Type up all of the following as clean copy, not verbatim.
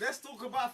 Let's talk about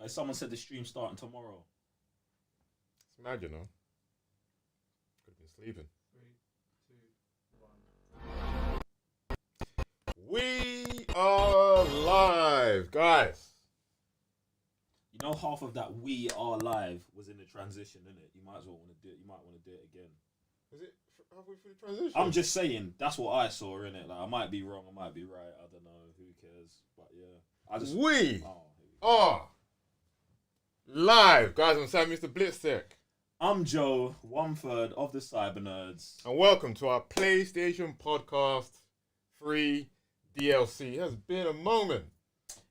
Someone said the stream's starting tomorrow. It's mad, you know. Could have been sleeping. 3, 2, 1. We are live, guys. You know, half of that "we are live" was in the transition, innit? You might as well want to do it. You might want to do it again. Was it halfway through the transition? I'm just saying that's what I saw, innit? Like I might be wrong, I might be right. I don't know. Who cares? But yeah, I just we are live, guys. I'm Sam, Mr. Blitztech. I'm Joe, 1/3 of the Cyber Nerds, and welcome to our PlayStation Podcast 3 DLC. It has been a moment.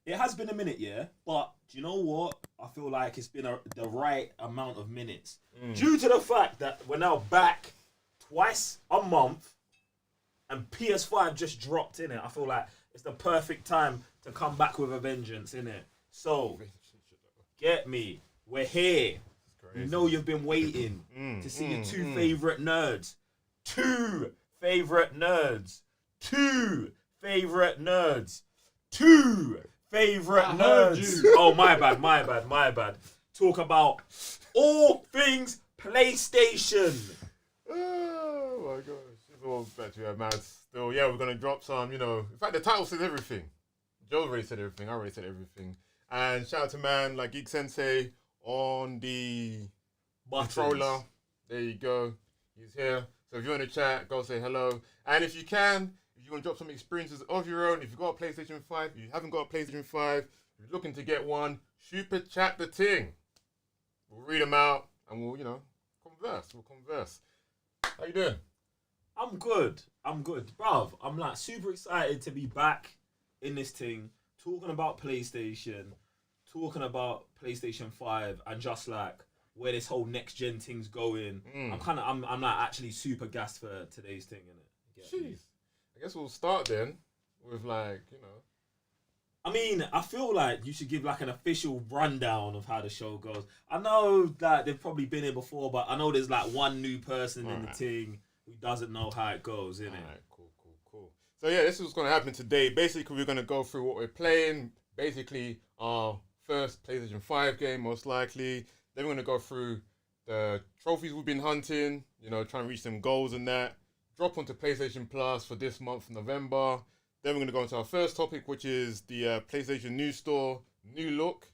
It has been a minute, yeah, but do you know what? I feel like it's been the right amount of minutes. Due to the fact that we're now back twice a month and PS5 just dropped in it. I feel like it's the perfect time to come back with a vengeance, innit? So, get me. We're here. You know you've been waiting to see your two favourite nerds. Two favourite nerds. Oh, my bad. Talk about all things PlayStation. Oh my gosh. It's all back to our mouths. Still, yeah, we're going to drop some, in fact, the title says everything. Joe already said everything. I already said everything. And shout out to man like Geek Sensei on the controller. There you go. He's here. So if you want to chat, go say hello. And if you want to drop some experiences of your own, if you've got a PlayStation 5, if you haven't got a PlayStation 5, if you're looking to get one, super chat the thing. We'll read them out and we'll, converse. We'll converse. How you doing? I'm good. Bruv, I'm like super excited to be back in this thing, talking about PlayStation 5 and just like where this whole next gen thing's going. I'm like actually super gassed for today's thing, innit? Jeez. I guess we'll start then with I mean, I feel like you should give like an official rundown of how the show goes. I know that they've probably been here before, but I know there's like one new person in the thing who doesn't know how it goes, innit? Alright, cool. So yeah, this is what's going to happen today. Basically, we're going to go through what we're playing. Basically, our first PlayStation 5 game, most likely. Then we're going to go through the trophies we've been hunting, trying to reach some goals and that. Drop onto PlayStation Plus for this month, November. Then we're going to go into our first topic, which is the PlayStation News Store, new look.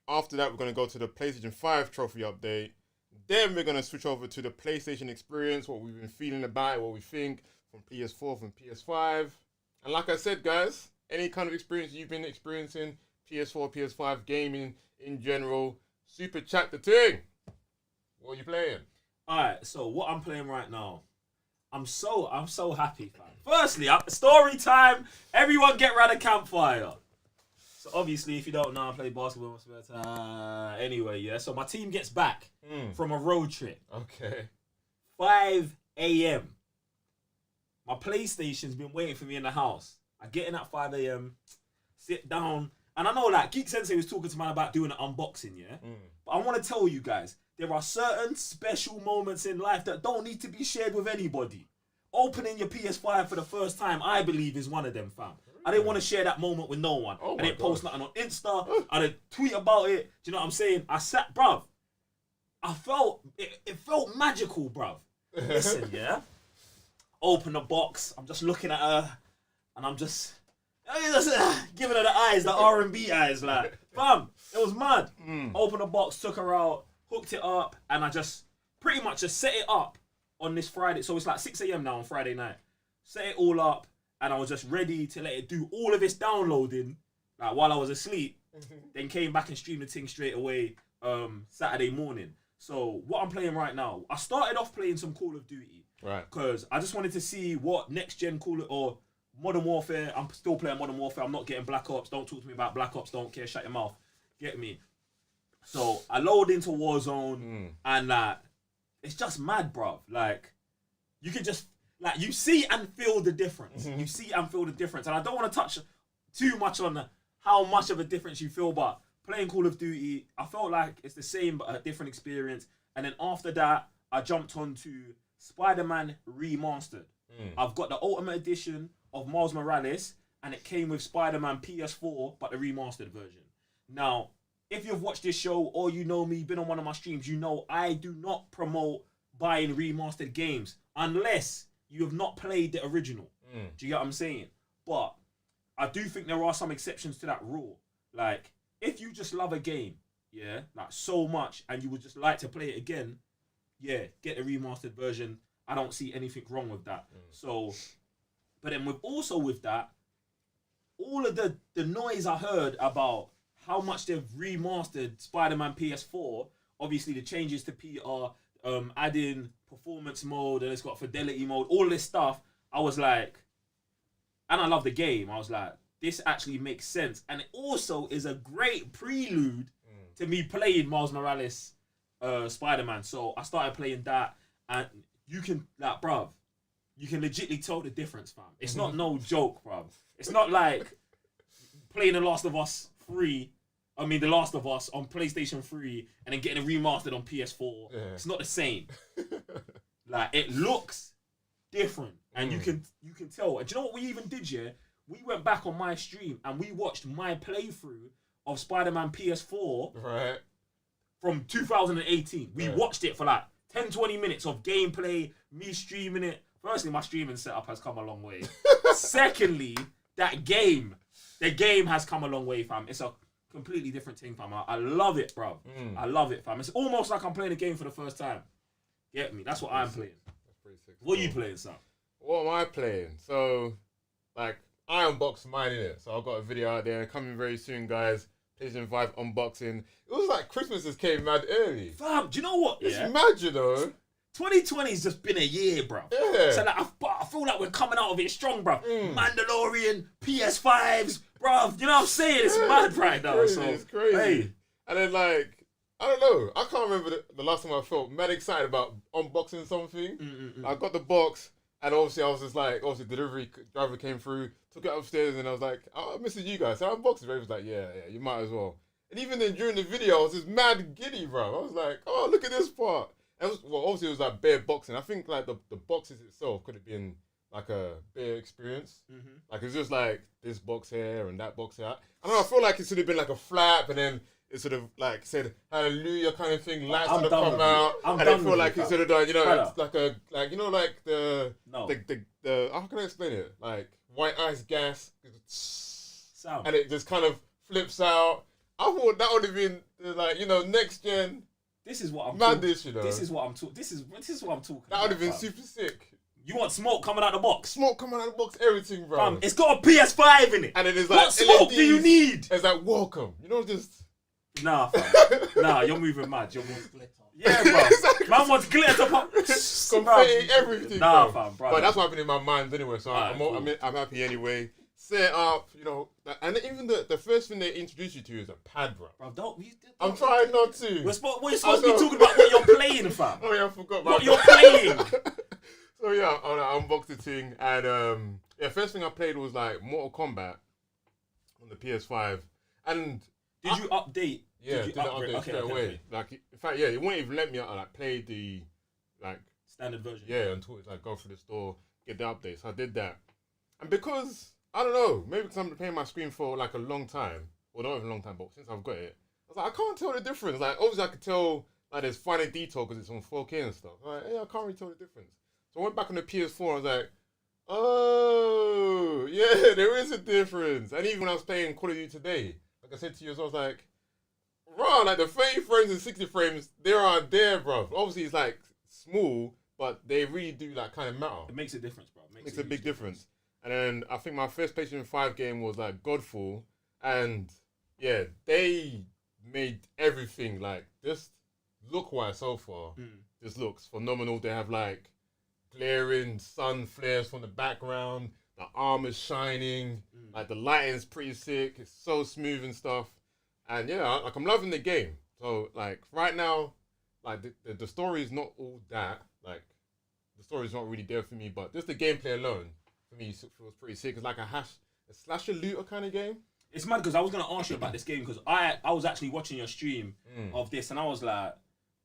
After that, we're going to go to the PlayStation 5 trophy update. Then we're going to switch over to the PlayStation experience, what we've been feeling about it, what we think from PS4, from PS5. And like I said, guys, any kind of experience you've been experiencing, PS4, PS5, gaming in general, super chat the thing. What are you playing? Alright, so what I'm playing right now, I'm so happy, fam. Firstly, story time. Everyone get round a campfire. So obviously, if you don't know, I play basketball. Anyway, yeah. So my team gets back from a road trip. Okay. 5 a.m. My PlayStation's been waiting for me in the house. I get in at 5 a.m., sit down, and I know like Geek Sensei was talking to man about doing an unboxing, yeah? But I want to tell you guys, there are certain special moments in life that don't need to be shared with anybody. Opening your PS5 for the first time, I believe, is one of them, fam. I didn't want to share that moment with no one. I didn't post nothing on Insta. I didn't tweet about it. Do you know what I'm saying? I sat, bruv. I felt, it felt magical, bruv. Listen, yeah? Open the box. I'm just looking at her. And I'm just giving her the eyes, the R&B eyes, like, fam, it was mad. Open the box, took her out, hooked it up, and I just pretty much just set it up on this Friday. So it's like 6 a.m. now on Friday night. Set it all up, and I was just ready to let it do all of its downloading, like while I was asleep. Then came back and streamed the thing straight away Saturday morning. So what I'm playing right now, I started off playing some Call of Duty. Right. Because I just wanted to see what next gen or Modern Warfare. I'm still playing Modern Warfare. I'm not getting Black Ops. Don't talk to me about Black Ops. Don't care. Shut your mouth. Get me? So I load into Warzone and it's just mad, bruv. Like, you can just, like, you see and feel the difference. You see and feel the difference. And I don't want to touch too much on how much of a difference you feel, but playing Call of Duty, I felt like it's the same but a different experience. And then after that, I jumped onto Spider-Man Remastered. I've got the Ultimate Edition of Miles Morales, and it came with Spider-Man PS4, but the remastered version. Now, if you've watched this show or you know me, been on one of my streams, you know I do not promote buying remastered games unless you have not played the original. Do you get what I'm saying? But I do think there are some exceptions to that rule. Like, if you just love a game, yeah, like so much, and you would just like to play it again, yeah, get the remastered version. I don't see anything wrong with that. So, but then with that, all of the noise I heard about how much they've remastered Spider-Man PS4, obviously the changes to PR, adding performance mode, and it's got fidelity mode, all this stuff, I was like, and I love the game, I was like, this actually makes sense. And it also is a great prelude to me playing Miles Morales Spider-Man. So I started playing that, and you can, like, bruv, you can legitimately tell the difference, fam. It's not no joke, bruv. It's not like playing The Last of Us The Last of Us on PlayStation 3 and then getting it remastered on PS4. Yeah. It's not the same. Like, it looks different, and you can tell. And do you know what we even did, yeah? We went back on my stream and we watched my playthrough of Spider-Man PS4 from 2018. We watched it for like 10, 20 minutes of gameplay, me streaming it. Firstly, my streaming setup has come a long way. Secondly, the game has come a long way, fam. It's a completely different thing, fam. I love it, bro. I love it, fam. It's almost like I'm playing a game for the first time. Get me? That's what I'm playing. That's pretty sick. What are you playing, Sam? What am I playing? So, like, I unboxed mine, innit? So I've got a video out there coming very soon, guys. PlayStation 5 unboxing. It was like Christmas just came mad early. Fam, do you know what? It's mad, you know. 2020's just been a year, bro. Yeah. So like, I feel like we're coming out of it strong, bro. Mandalorian, PS5s, bro. You know what I'm saying? It's mad right now. It's crazy. Hey. And then, like, I don't know. I can't remember the last time I felt mad excited about unboxing something. I got the box. And obviously, I was just like, delivery driver came through, took it upstairs, and I was like, I messaged you guys. So I unboxed it. Ray was like, yeah, you might as well. And even then, during the video, I was just mad giddy, bro. I was like, oh, look at this part. And obviously, it was like bare boxing. I think like the boxes itself could have been like a bare experience. Like, it's just like this box here and that box here. I don't know, I feel like it should have been like a flap, and then it sort of like said hallelujah kind of thing. Lights would have come out, and I feel like it should have done, you know, it's like you know, like the how can I explain it? Like white ice gas sound, and it just kind of flips out. I thought that would have been like, you know, next gen. This is what I'm madness, you know. This is what I'm talking. This is what I'm talking. That would have been super sick. You want smoke coming out the box? Smoke coming out the box, everything, bro. Fam, it's got a PS5 in it. And it is like, what smoke LEDs. Do you need? It's like, welcome. You know, just... Nah, fam. Nah, you're moving mad. You're moving glitter. Yeah, bro. Exactly. Man wants glitter to pop. Confetti, everything, nah, bro. Fam, bro. But that's what happened in my mind anyway, so cool. I'm happy anyway. Set up, you know, and even the first thing they introduce you to is a pad, bro. I'm trying not to. We're supposed to be talking about what you're playing, fam. Oh yeah, I forgot about what you're playing. So yeah, I unboxed the thing, and first thing I played was like Mortal Kombat on the PS5, and did you update? Yeah, did the update straight away. Okay. Like, in fact, yeah, it wouldn't even let me like play the like standard version. Yeah, until it's like go through the store, get the updates. So I did that, and because I don't know, maybe because I'm playing my screen for like a long time, or not even a long time, but since I've got it, I was like, I can't tell the difference. Like, obviously I could tell like there's finer detail because it's on 4K and stuff. Like, I can't really tell the difference. So I went back on the PS4 and I was like, oh, yeah, there is a difference. And even when I was playing Call of Duty today, like I said to you, I was like, bro, like the 30 frames and 60 frames, they are there, bro. Obviously, it's like small, but they really do like kind of matter. It makes a difference, bro. It makes a big difference. And then I think my first PlayStation 5 game was like Godfall. And yeah, they made everything like just look-wise so far. Just looks phenomenal. They have like glaring sun flares from the background. The armor's shining. Like the lighting's pretty sick. It's so smooth and stuff. And yeah, like I'm loving the game. So like right now, like the story is not all that. Like the story's not really there for me, but just the gameplay alone for me feels pretty sick. It's like a slasher looter kind of game. It's mad because I was gonna ask you about this game because I was actually watching your stream of this and I was like,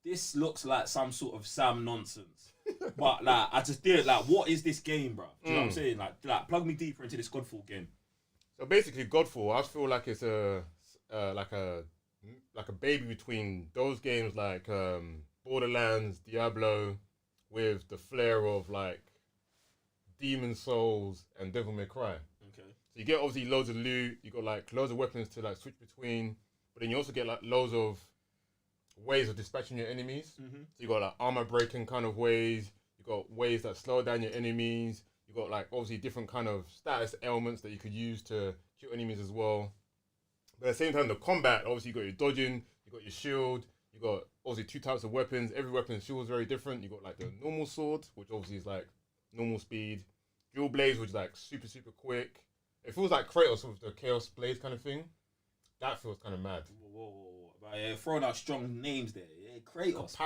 this looks like some sort of Sam nonsense. But like I just did like, what is this game, bro? Do you know what I'm saying? Like plug me deeper into this Godfall game. So basically, Godfall, I feel like it's like a like a baby between those games like Borderlands, Diablo, with the flair of like Demon Souls and Devil May Cry. Okay. So you get obviously loads of loot, you got like loads of weapons to like switch between, but then you also get like loads of ways of dispatching your enemies. Mm-hmm. So you got like armor breaking kind of ways, you got ways that slow down your enemies, you got like obviously different kind of status ailments that you could use to kill enemies as well. But at the same time, the combat, obviously you got your dodging, you got your shield, you got obviously 2 types of weapons. Every weapon's shield is very different. You got like the normal sword, which obviously is like normal speed. Dual blades, which is like super, super quick. It feels like Kratos with the Chaos Blades kind of thing. That feels kind of mad. Whoa. But yeah, throwing out strong names there. Yeah, Kratos.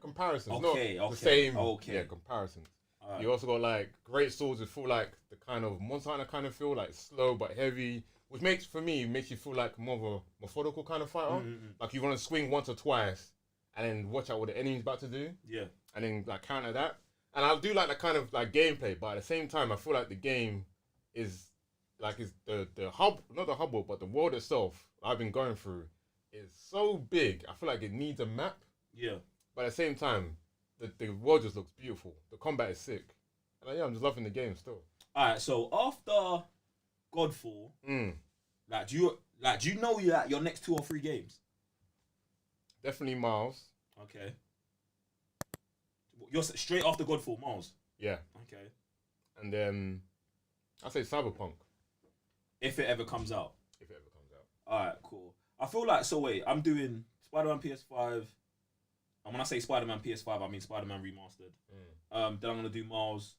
Comparisons. Okay, Not the same. Okay. Yeah, comparisons. Right. You also got like great swords that feel like the kind of Monster Hunter kind of feel, like slow but heavy. Which makes you feel like more of a methodical kind of fighter. Mm-hmm. Like you want to swing once or twice and then watch out what the enemy's about to do. Yeah. And then like counter that. And I do like that kind of like gameplay, but at the same time I feel like the game is the hub, not the hub world, but the world itself I've been going through is so big. I feel like it needs a map. Yeah. But at the same time, the world just looks beautiful. The combat is sick. And yeah, I'm just loving the game still. Alright, so after Godfall, do you know your next 2 or 3 games? Definitely Miles. Okay. You're straight after Godfall, Miles. Yeah. Okay. And then I say Cyberpunk. If it ever comes out. If it ever comes out. Alright, cool. I feel like, so wait, I'm doing Spider-Man PS5. And when I say Spider-Man PS5, I mean Spider-Man Remastered. Then I'm going to do Miles.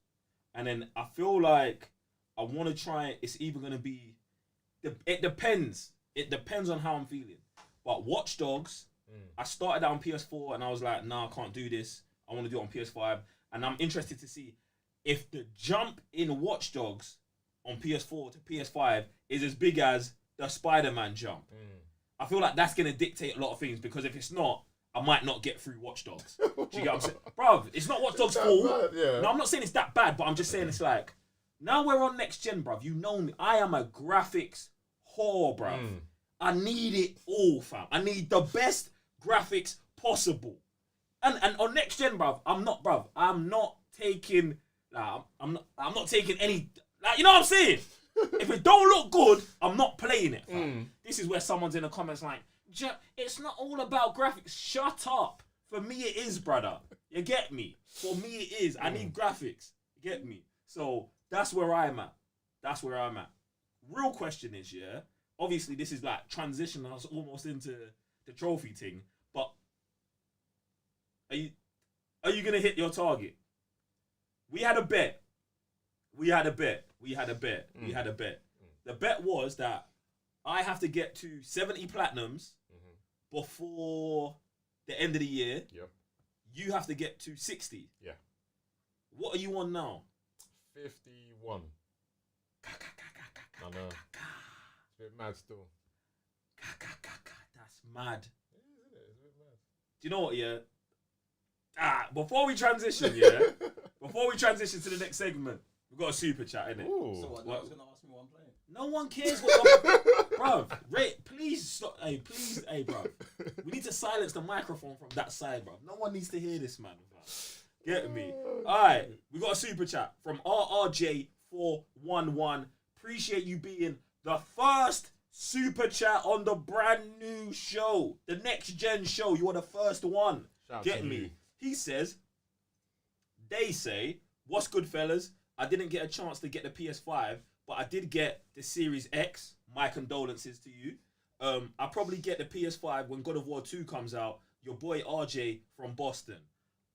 And then I feel like I want to try, it's either going to be, it depends. It depends on how I'm feeling. But Watch Dogs, I started out on PS4 and I was like, nah, I can't do this. I want to do it on PS5. And I'm interested to see if the jump in Watch Dogs on PS4 to PS5 is as big as the Spider-Man jump. I feel like that's going to dictate a lot of things, because if it's not, I might not get through Watch Dogs. Do you get what I'm saying? Bruv, it's not Watch Dogs' fault. Yeah. No, I'm not saying it's that bad, but I'm just saying it's like, now we're on next gen, bruv. You know me. I am a graphics whore, bruv. I need it all, fam. I need the best graphics possible. And on next gen, bruv, I'm not taking, I'm not taking any, like, you know what I'm saying? If it don't look good, I'm not playing it, fam. This is where someone's in the comments like, it's not all about graphics. Shut up. For me, it is, brother. You get me? For me, it is. I need graphics. You get me? So that's where I'm at. Real question is, yeah, obviously this is like transitioning us almost into the trophy thing, but are you gonna hit your target? We had a bet. The bet was that I have to get to 70 platinums before the end of the year. Yep. You have to get to 60. Yeah. What are you on now? 51. I know. It's a bit mad still. That's mad. Yeah, isn't it? It's a bit mad. Do you know what, yeah? Before we transition to the next segment, we've got a super chat, innit? So what? I was going to ask me what I'm playing. No one cares what bruv, please stop. Hey, bruv. We need to silence the microphone from that side, bruv. No one needs to hear this, man. Get me? Alright, we got a super chat from RRJ411. Appreciate you being the first super chat on the brand new show. The next gen show. You are the first one. Get me? You. He says, they say, what's good, fellas? I didn't get a chance to get the PS5, but I did get the Series X. My condolences to you. I'll probably get the PS5 when God of War 2 comes out. Your boy RJ from Boston.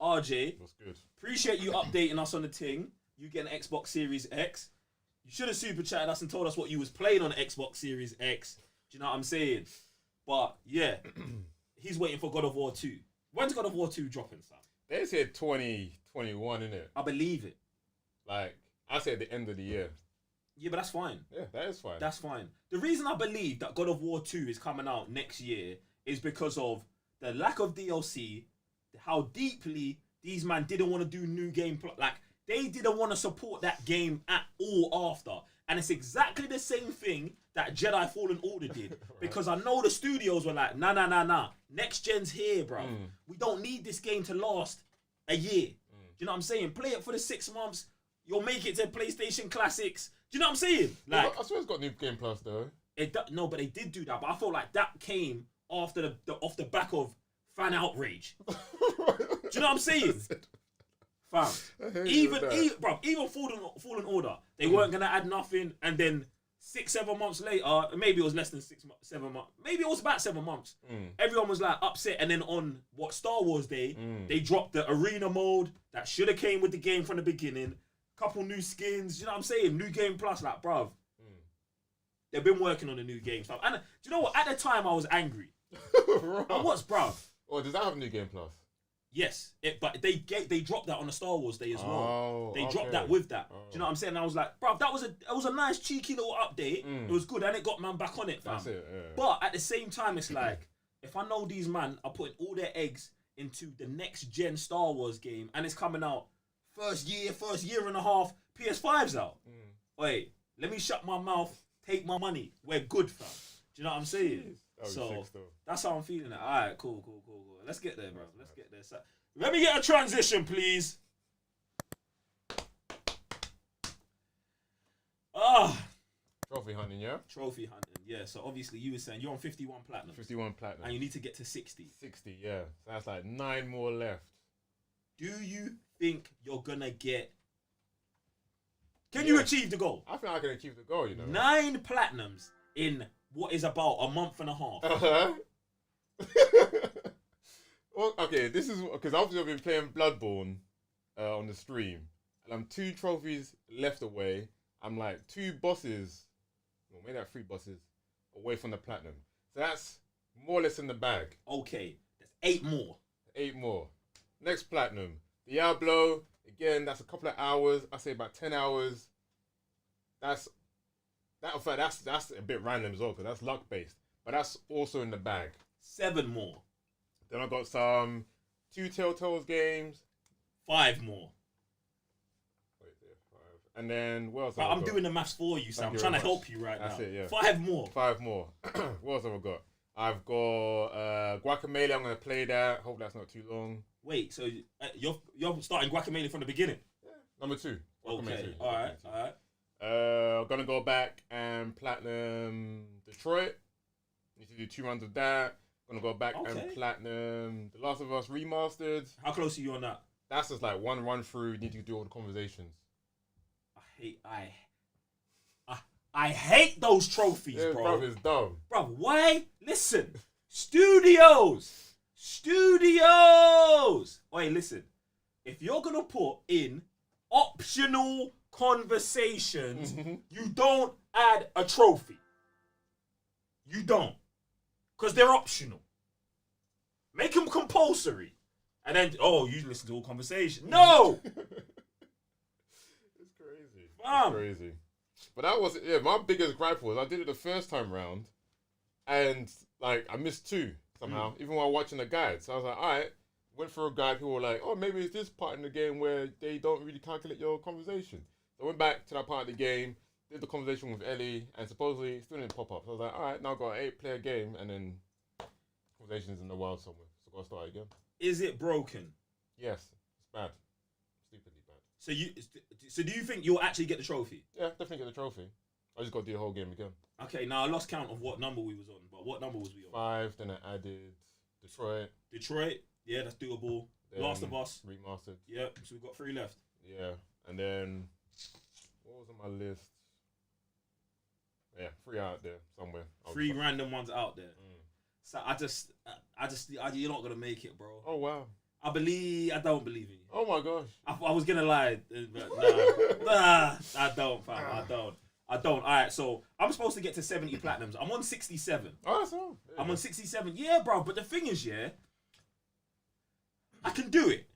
RJ, that's good. Appreciate you updating us on the ting. You get an Xbox Series X. You should have super chatted us and told us what you was playing on Xbox Series X. Do you know what I'm saying? But yeah, he's waiting for God of War 2. When's God of War 2 dropping, Sam? They said 2021, innit? I believe it. Like, I said the end of the year. Yeah, but that's fine. Yeah, that is fine. That's fine. The reason I believe that God of War 2 is coming out next year is because of the lack of DLC, how deeply these man didn't want to do new game. Like, they didn't want to support that game at all after. And it's exactly the same thing that Jedi Fallen Order did. Because I know the studios were like, nah. Next gen's here, bro. We don't need this game to last a year. Do you know what I'm saying? Play it for the 6 months. You'll make it to PlayStation Classics. Do you know what I'm saying? Like, I swear it's got New Game Plus though. No, but they did do that. But I felt like that came after off the back of fan outrage. Do you know what I'm saying? Fam, even Fallen Order, they weren't gonna add nothing, and then 6-7 months later, maybe it was less than 7 months, maybe it was about 7 months. Everyone was like upset, and then on Star Wars Day, they dropped the arena mode that should have came with the game from the beginning. Couple new skins, you know what I'm saying? New Game Plus, like, bruv. They've been working on a new game stuff, and do you know what? At the time, I was angry. I was, bruv. Oh, does that have New Game Plus? Yes, but they dropped that on the Star Wars Day as well. Oh, they dropped that with that. Do you know what I'm saying? And I was like, bro, that was a nice cheeky little update. It was good, and it got man back on it, fam. That's it. Yeah. But at the same time, it's like, if I know these man are putting all their eggs into the next gen Star Wars game, and it's coming out first year and a half, PS5's out. Wait, let me shut my mouth, take my money. We're good, fam. Do you know what I'm saying? So that's how I'm feeling it. All right, cool. Let's get there, bro. Let's get there. So, let me get a transition, please. Trophy hunting, yeah? Trophy hunting, yeah. So obviously you were saying you're on 51 platinum. 51 platinum. And you need to get to 60. 60, yeah. So that's like 9 more left. Do you think you're gonna get... Can you achieve the goal? I think I can achieve the goal, you know. 9 platinums in what is about a month and a half. Well, okay, this is because obviously I've been playing Bloodborne on the stream, and I'm 2 trophies left away. I'm like 2 bosses, well, maybe like 3 bosses away from the platinum. So that's more or less in the bag. Okay, there's 8 more. 8 more. Next platinum, Diablo. Again, that's a couple of hours. I say about 10 hours. That's a bit random as well because that's luck based, but that's also in the bag. 7 more. Then I got some 2 Telltales games. 5 more. Wait, there, 5. And then what else? I'm doing the maths for you, so I'm trying to help you right now. That's it, yeah. 5 more. 5 more. What else have I got? I've got Guacamelee. I'm gonna play that. Hope that's not too long. Wait, so you're starting Guacamelee from the beginning? Yeah. Number 2. Okay. 2. All right. I'm gonna go back and platinum Detroit. Need to do 2 rounds of that. Gonna go back and platinum The Last of Us Remastered. How close are you on that? That's just like 1 run through. You need to do all the conversations. I hate those trophies, yeah, bro. It's dumb. Bro, why? Listen, studios. Wait, listen. If you're gonna put in optional conversations, you don't add a trophy. You don't. Because they're optional. Make them compulsory. And then, you listen to all conversation. No! It's crazy. It's crazy. But that was, my biggest gripe was I did it the first time round and, like, I missed 2 somehow, even while watching the guide. So I was like, all right, went for a guide. People were like, oh, maybe it's this part in the game where they don't really calculate your conversation. So I went back to that part of the game, did the conversation with Ellie, and supposedly it still didn't pop up. So I was like, all right, now I've got an 8-player game, and then conversation's in the wild somewhere. So I've got to start again. Is it broken? Yes, it's bad. Stupidly bad. So do you think you'll actually get the trophy? Yeah, definitely get the trophy. I just got to do the whole game again. Okay, now I lost count of what number we was on, but what number was we on? 5, then I added Detroit. Yeah, that's doable. Then Last of Us. Remastered. Yeah, so we've got 3 left. Yeah, and then what was on my list? Yeah, 3 out there somewhere. 3 random ones out there. So I just, you're not gonna make it, bro. Oh wow. I don't believe in you. Oh my gosh. I was gonna lie, but nah, I don't, fam. I don't. All right, so I'm supposed to get to 70 platinums. I'm on 67. Oh, that's all. Yeah. I'm on 67. Yeah, bro. But the thing is, I can do it.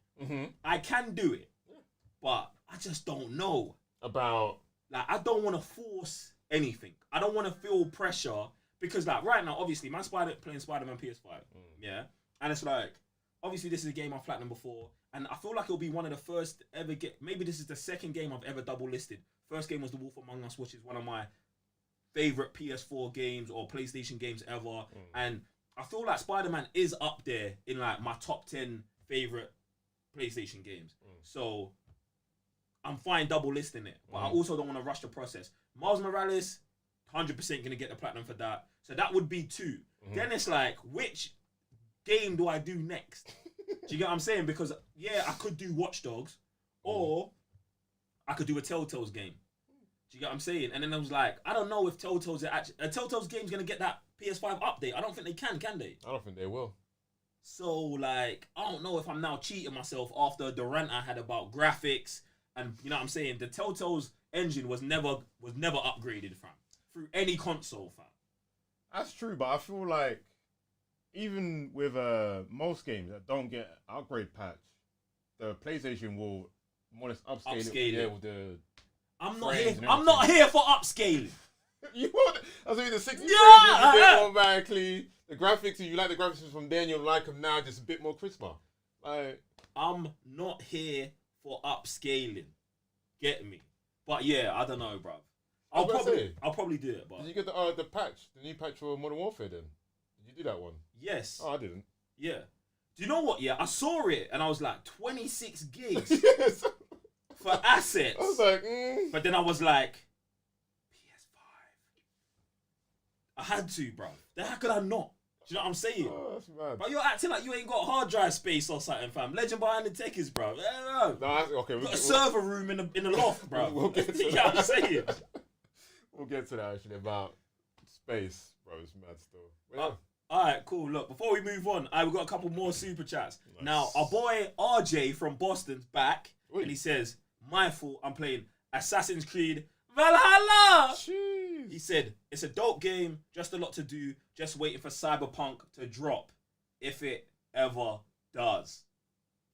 I can do it. Yeah. But I just don't know about. Like, I don't want to force anything. I don't want to feel pressure because, like, right now, obviously, man, playing Spider-Man PS5. Yeah, and it's like, obviously, this is a game I've platinum before, and I feel like it'll be one of the first ever maybe this is the second game I've ever double listed First game was The Wolf Among Us, which is one of my favorite PS4 games or PlayStation games ever. And I feel like Spider-Man is up there in like my top 10 favorite PlayStation games. So I'm fine double listing it, but I also don't want to rush the process. Miles Morales, 100% gonna get the platinum for that. So that would be 2. Then it's like, which game do I do next? Do you get what I'm saying? Because yeah, I could do Watch Dogs, or I could do a Telltale's game. Do you get what I'm saying? And then I was like, I don't know if Telltale's game's gonna get that PS5 update. I don't think they can they? I don't think they will. So like, I don't know if I'm now cheating myself after the rant I had about graphics and you know what I'm saying. The Telltale's engine was never upgraded, fam, through any console, fam. That's true, but I feel like even with most games that don't get upgrade patch, the PlayStation will more or less upscale it. Yeah, with the I'm not here for upscaling. You want? I mean, the 60 frames is a bit automatically. The graphics, if you like the graphics from then, you'll like them now, just a bit more crisper. Like, I'm not here for upscaling. Get me? But yeah, I don't know, bro. I'll probably do it. But did you get the patch, the new patch for Modern Warfare? Then did you do that one? Yes. Oh, I didn't. Yeah. Do you know what? Yeah, I saw it and I was like, 26 gigs Yes. for assets. I was like, But then I was like, PS5. I had to, bro. Then how could I not? Do you know what I'm saying? Oh, that's mad. But you're acting like you ain't got hard drive space or something, fam. Legend behind the techies, bro. No, okay. Got a server room in the loft, bro. We'll get to you know what I'm saying? We'll get to that actually about space, bro. It's mad still. Yeah. All right, cool. Look, before we move on, we've got a couple more super chats. Nice. Now, our boy RJ from Boston's back, Oi. and he says, "My fault. I'm playing Assassin's Creed Valhalla." Jeez. He said, "It's a dope game. Just a lot to do. Just waiting for Cyberpunk to drop, if it ever does."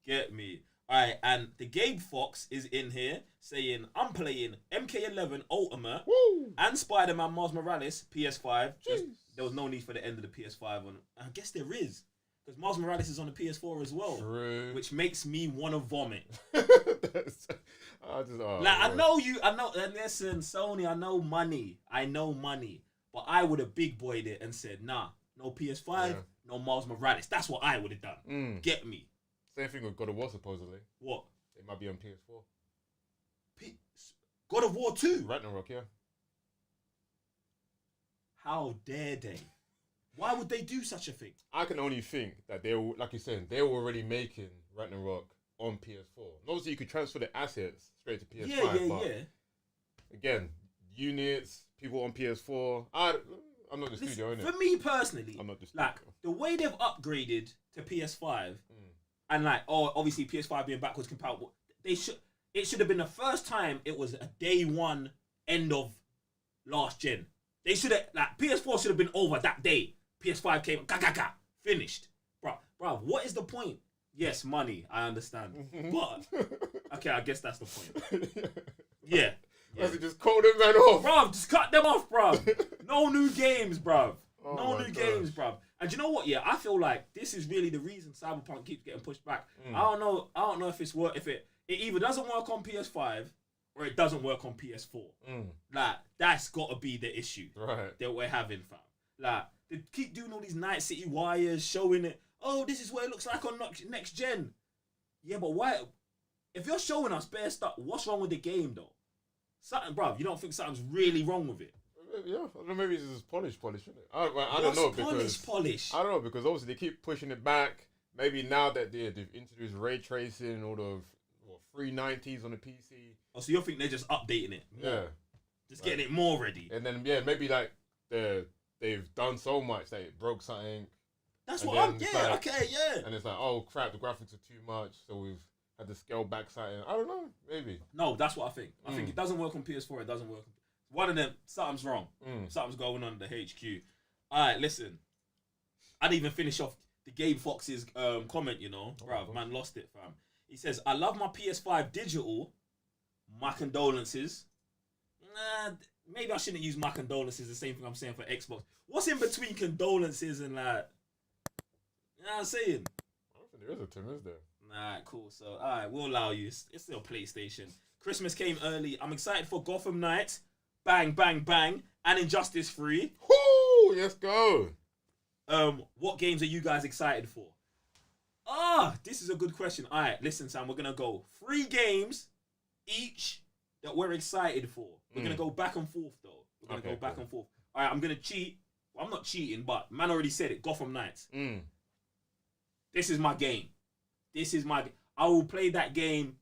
Get me? All right, and the Gabe Fox is in here saying, "I'm playing MK11 Ultimate Woo. and Spider-Man Miles Morales PS5. Jeez. There was no need for the end of the PS5 on. I guess there is, because Miles Morales is on the PS4 as well, True. which makes me want to vomit. I know you. I know. And listen, Sony. I know money, but I would have big boyed it and said, nah, no PS5, no Miles Morales. That's what I would have done. Get me? Same thing with God of War supposedly. What? It might be on PS4. God of War 2. Ragnarok, yeah. How dare they? Why would they do such a thing? I can only think that they were, like you said, they were already making Ragnarok on PS4. And obviously, you could transfer the assets straight to PS5. Yeah. Again, units, people on PS4. I'm not the studio, innit? For me personally, I'm not the studio. like the way they've upgraded to PS5, and like, obviously PS5 being backwards compatible, it should have been the first time it was a day one end of last gen. They should have, like, PS4 should have been over that day. PS5 came, finished. Bro, what is the point? Yes, money, I understand. But, okay, I guess that's the point. Yeah. Let's just call them man off. Bro, just cut them off, bro. No new games, bro. Oh no new games, bro. And you know what? Yeah, I feel like this is really the reason Cyberpunk keeps getting pushed back. I don't know if it's work. If it either doesn't work on PS5 or it doesn't work on PS4. Like that's got to be the issue that we're having, fam. Like they keep doing all these Night City wires, showing it. Oh, this is what it looks like on next gen. Yeah, but why? If you're showing us bare stuff, what's wrong with the game though? Something, bro. You don't think something's really wrong with it? Yeah, I don't know, maybe it's just polish, isn't it? I don't know because polish. I don't know because obviously they keep pushing it back. Maybe now that they've introduced ray tracing, all the 390s on the PC. Oh, so you think they're just updating it? More? Yeah, just getting it more ready. And then maybe like they've done so much that it broke something. That's what I'm. Yeah, like, okay, yeah. And it's like, oh crap, the graphics are too much, so we've had to scale back something. I don't know, maybe. No, that's what I think. I think it doesn't work on PS4. It doesn't work. One of them, something's wrong. Something's going on in the HQ. All right, listen. I didn't even finish off the Gabe Fox's comment, you know. Bruv, man lost it, fam. He says, I love my PS5 digital. My condolences. Nah, maybe I shouldn't use my condolences, the same thing I'm saying for Xbox. What's in between condolences and like, you know what I'm saying? I don't think there is a term, is there? Nah, cool. So, all right, we'll allow you. It's still PlayStation. Christmas came early. I'm excited for Gotham Knights. Bang, bang, bang. And Injustice 3. Woo! Let's go. What games are you guys excited for? This is a good question. All right, listen, Sam, we're going to go 3 games each that we're excited for. We're going to go back and forth, though. We're going to go back and forth. All right, I'm going to cheat. Well, I'm not cheating, but man already said it. Gotham Knights. This is my game. I will play that game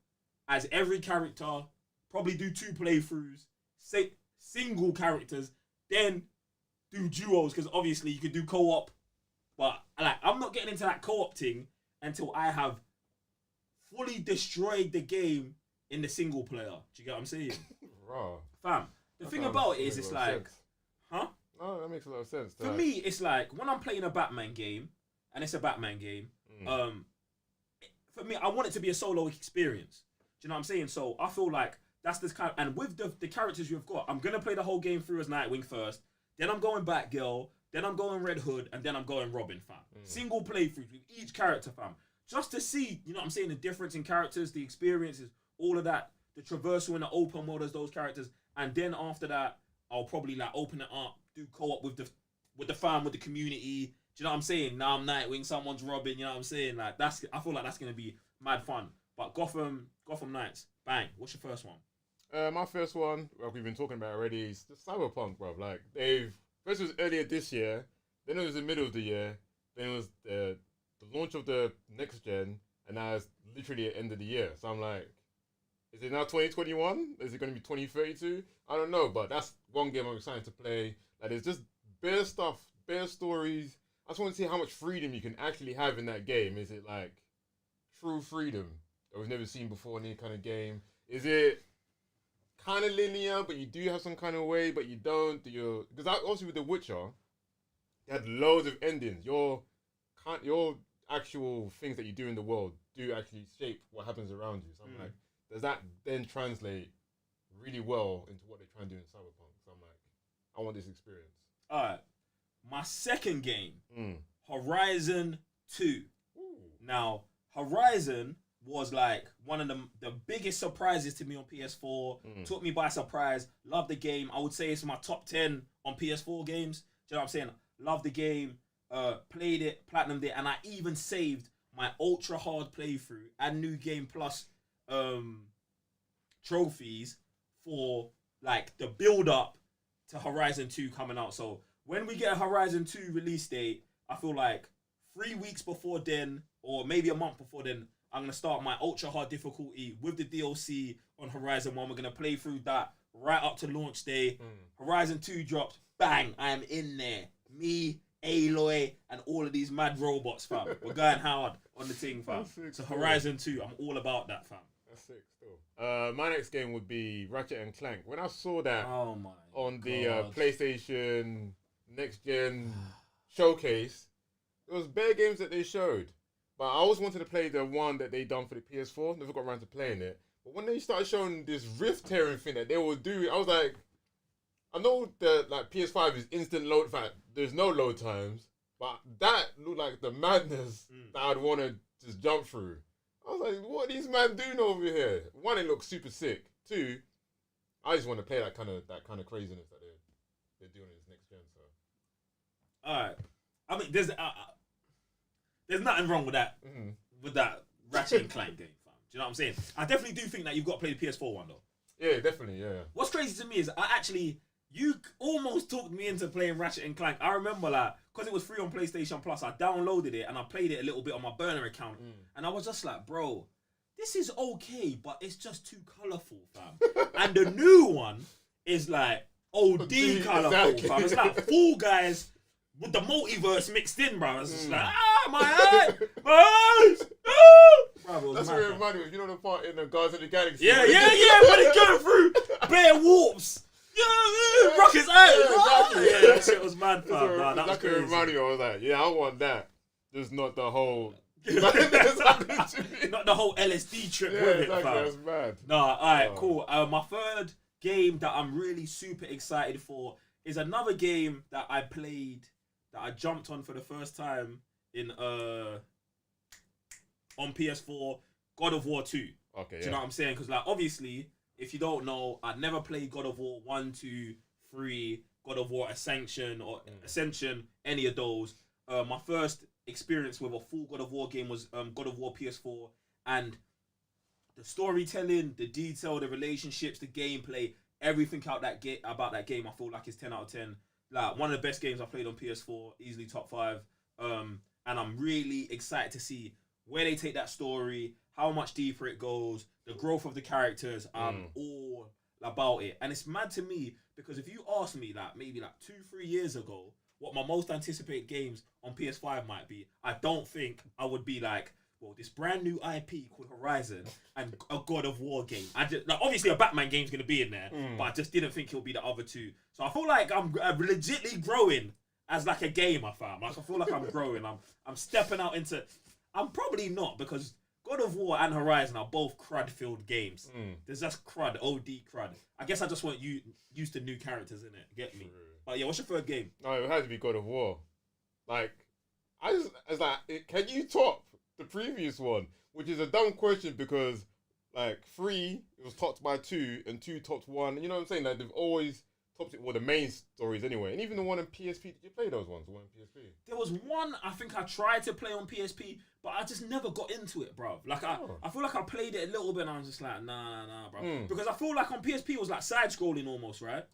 as every character. Probably do 2 playthroughs. Say single characters. Then do duos, because obviously you can do co-op. But like, I'm not getting into that co-op thing until I have fully destroyed the game in the single player. Do you get what I'm saying? Raw. Fam, the thing about it is, it's like, huh? No, that makes a lot of sense. For me, it's like when I'm playing a Batman game, and it's a Batman game. For me, I want it to be a solo experience. Do you know what I'm saying? So I feel like that's this kind of, and with the characters you've got, I'm gonna play the whole game through as Nightwing first. Then I'm going Batgirl. Then I'm going Red Hood, and then I'm going Robin, fam. Single playthroughs with each character, fam. Just to see, you know what I'm saying, the difference in characters, the experiences, all of that, the traversal in the open world as those characters, and then after that, I'll probably like open it up, do co-op with the fam, with the community. Do you know what I'm saying? Now I'm Nightwing, someone's Robin. You know what I'm saying? Like I feel like that's gonna be mad fun. But Gotham Knights, bang. What's your first one? My first one, like we've been talking about already, is the Cyberpunk, bro. Like first it was earlier this year, then it was the middle of the year, then it was the launch of the next gen, and now it's literally at the end of the year. So I'm like, is it now 2021? Is it going to be 2032? I don't know, but that's one game I'm excited to play. Like, there's just bare stuff, bare stories. I just want to see how much freedom you can actually have in that game. Is it like true freedom that we've never seen before in any kind of game? Is it kind of linear, but you do have some kind of way, but you don't? Because obviously with The Witcher, you had loads of endings. Your actual things that you do in the world do actually shape what happens around you. So I'm like, does that then translate really well into what they try and do in Cyberpunk? So I'm like, I want this experience. All right. My second game, Horizon 2. Ooh. Now, Horizon was like one of the biggest surprises to me on PS4. Took me by surprise. Love the game. I would say it's my top 10 on PS4 games. Do you know what I'm saying? Love the game. Played it, platinumed it, and I even saved my ultra hard playthrough and New Game Plus trophies for like the build up to Horizon 2 coming out. So when we get a Horizon 2 release date, I feel like 3 weeks before then, or maybe a month before then, I'm going to start my ultra hard difficulty with the DLC on Horizon 1. We're going to play through that right up to launch day. Horizon 2 drops, bang, I am in there. Me, Aloy, and all of these mad robots, fam. We're going hard on the thing, fam. So Horizon 2, I'm all about that, fam. That's sick still. My next game would be Ratchet and Clank. When I saw that on the PlayStation Next Gen showcase, there was bare games that they showed. But I always wanted to play the one that they done for the PS4. Never got around to playing it. But when they started showing this rift tearing thing that they will do, I was like, I know that like PS5 is instant load. In fact, there's no load times, but that looked like the madness that I'd want to just jump through. I was like, what are these men doing over here? One, it looks super sick. Two, I just want to play that kind of craziness that they're doing in this next gen. So, all right. I mean, there's nothing wrong with that. With that Ratchet and Clank game, fam. Do you know what I'm saying? I definitely do think that you've got to play the PS4 one though. Yeah, definitely. Yeah. What's crazy to me is you almost talked me into playing Ratchet and Clank. I remember like, because it was free on PlayStation Plus, I downloaded it and I played it a little bit on my burner account. And I was just like, bro, this is okay, but it's just too colourful, fam. And the new one is like OD colourful, fam. It's like Fall Guys with the multiverse mixed in, bro. It's just like, my eye, my eyes, bro, that's what it reminded me of. You know the part in the Guardians of the Galaxy? Yeah, when it's going through bare warps. Rocket's out. Exactly. Yeah, that shit was mad, fam. Nah, that was crazy. Reminded me, I was like, yeah, I want that. Just not the whole... Not the whole LSD trip with it, exactly, fam. that's mad. Nah, alright, cool. My third game that I'm really super excited for is another game that I played, that I jumped on for the first time in on PS4, God of War 2. Okay, Do you know what I'm saying? Because like obviously if you don't know, I'd never played God of War 1, 2, 3, God of War Ascension, any of those. My first experience with a full God of War game was God of War PS4, and the storytelling, the detail, the relationships, the gameplay, everything about that game, I feel like is 10 out of 10. Like one of the best games I played on PS4, easily top 5. And I'm really excited to see where they take that story, how much deeper it goes, the growth of the characters. I'm all about it. And it's mad to me because if you asked me that maybe like 2-3 years ago, what my most anticipated games on PS5 might be, I don't think I would be like, well, this brand new IP called Horizon and a God of War game. I just, like, obviously a Batman game's gonna be in there, but I just didn't think it'll be the other two. So I feel like I'm legitly growing as like a gamer, fam. Like I feel like I'm growing. I'm stepping out into. I'm probably not because God of War and Horizon are both crud-filled games. There's just crud, OD crud. I guess I just want you used to new characters in it. Get me? But yeah, what's your third game? No, it had to be God of War. Like, can you top the previous one? Which is a dumb question because, like, 3 it was topped by 2 and 2 topped 1. You know what I'm saying? Like they've always topped it. Well, the main stories anyway, and even the one in PSP. Did you play those ones? The one in PSP. There was one I think I tried to play on PSP, but I just never got into it, bro. Like I feel like I played it a little bit, and I was just like, nah, bro. Because I feel like on PSP it was like side scrolling almost, right?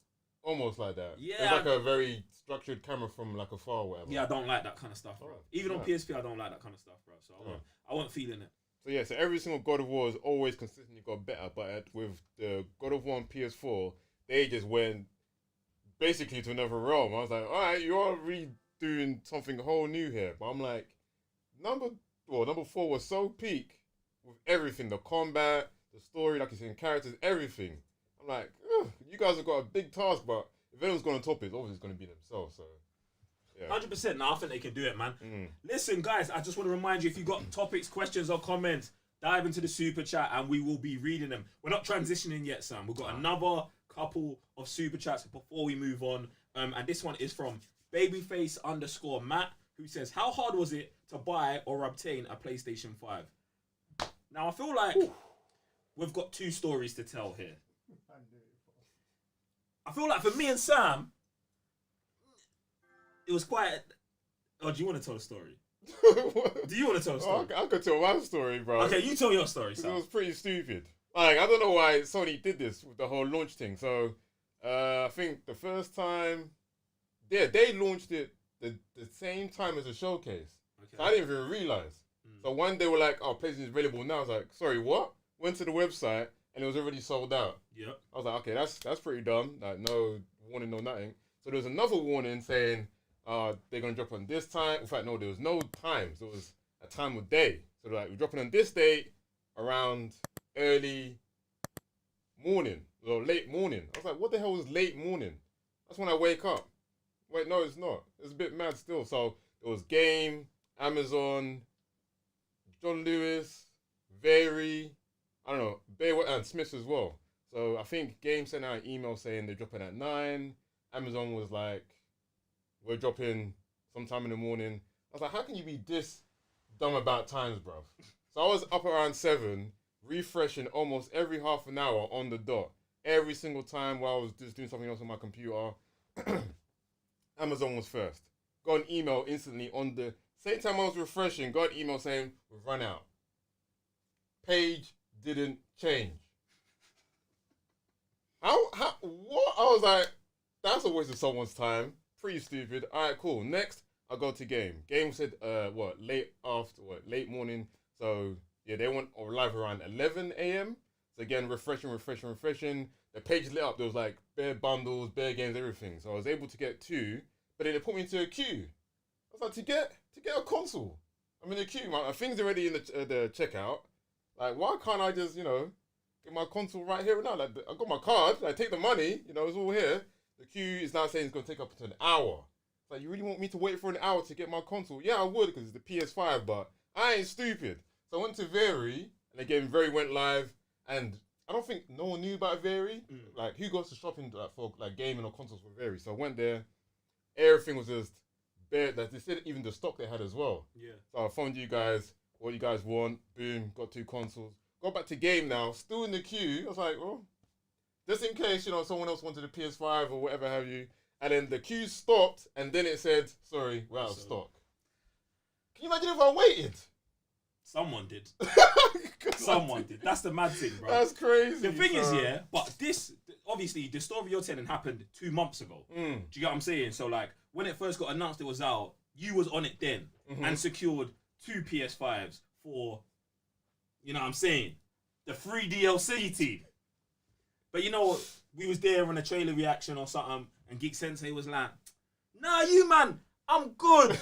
Almost like that. Yeah. It's like a very structured camera from like afar or whatever. Yeah, I don't like that kind of stuff, bro. Even on PSP, I don't like that kind of stuff, bro. So I wasn't feeling it. So yeah, so every single God of War has always consistently got better, but with the God of War on PS4, they just went basically to another realm. I was like, all right, you're really doing something whole new here. But I'm like, number 4 was so peak with everything, the combat, the story, like you said, characters, everything. I'm like, you guys have got a big task, but if anyone's going to top it, it's obviously going to be themselves. So, yeah. 100%. Now I think they can do it, man. Listen, guys, I just want to remind you, if you've got topics, questions, or comments, dive into the super chat and we will be reading them. We're not transitioning yet, Sam. We've got another couple of super chats before we move on. And this one is from babyface_Matt, who says, how hard was it to buy or obtain a PlayStation 5? Now, I feel like we've got two stories to tell here. I feel like for me and Sam, it was quite. Oh, do you want to tell the story? Do you want to tell the story? I could tell my story, bro. Okay, you tell your story, Sam. It was pretty stupid. Like, I don't know why Sony did this with the whole launch thing. So, I think the first time, they launched it the same time as a showcase. Okay. So I didn't even realize. So one day they were like, "Oh, PlayStation is available now." I was like, "Sorry, what?" Went to the website and it was already sold out. Yep. I was like, "Okay, that's pretty dumb. Like, no warning, no nothing." So there was another warning saying, "They're gonna drop on this time." In fact, no, there was no times. There was a time of day. So like, we're dropping on this date around early morning or late morning. I was like, "What the hell is late morning?" That's when I wake up. Wait, no, it's not. It's a bit mad still. So it was Game, Amazon, John Lewis, Very, I don't know, Baywatch and Smiths as well. So I think Game sent out an email saying they're dropping at 9. Amazon was like, we're dropping sometime in the morning. I was like, how can you be this dumb about times, bruv? So I was up around 7, refreshing almost every half an hour on the dot. Every single time while I was just doing something else on my computer. Amazon was first. Got an email instantly on the same time I was refreshing. Got an email saying, we've run out. Page didn't change. What? I was like, that's a waste of someone's time. Pretty stupid. All right, cool. Next, I go to Game. Game said, late morning. So, yeah, they went live around 11 a.m. So, again, refreshing. The page lit up. There was, like, bare bundles, bare games, everything. So, I was able to get 2. But then they put me into a queue. I was like, to get a console. I'm in a queue. My thing's already in the checkout. Like, why can't I just, get my console right here and now? Like, I got my card. Like, take the money. It's all here. The queue is now saying it's going to take up to an hour. It's like, you really want me to wait for an hour to get my console? Yeah, I would because it's the PS5, but I ain't stupid. So I went to Very, and again, Very went live, and I don't think no one knew about Very. Like, who goes to shopping for gaming or consoles for Very? So I went there. Everything was just bare. Like, they said even the stock they had as well. Yeah. So I phoned you guys. What you guys want? Boom. Got 2 consoles. Got back to Game now. Still in the queue. I was like, well, just in case, you know, someone else wanted a PS5 or whatever have you, and then the queue stopped, and then it said, sorry, we're out of stock. Can you imagine if I waited? Someone did. Someone did. That's the mad thing, bro. That's crazy. The thing is, yeah, but this, obviously, the story you're telling happened 2 months ago. Do you get what I'm saying? So, like, when it first got announced it was out, you was on it then and secured 2 PS5s for, you know what I'm saying, the free DLC team. But you know, we was there on a trailer reaction or something, and Geek Sensei was like, nah, you man, I'm good.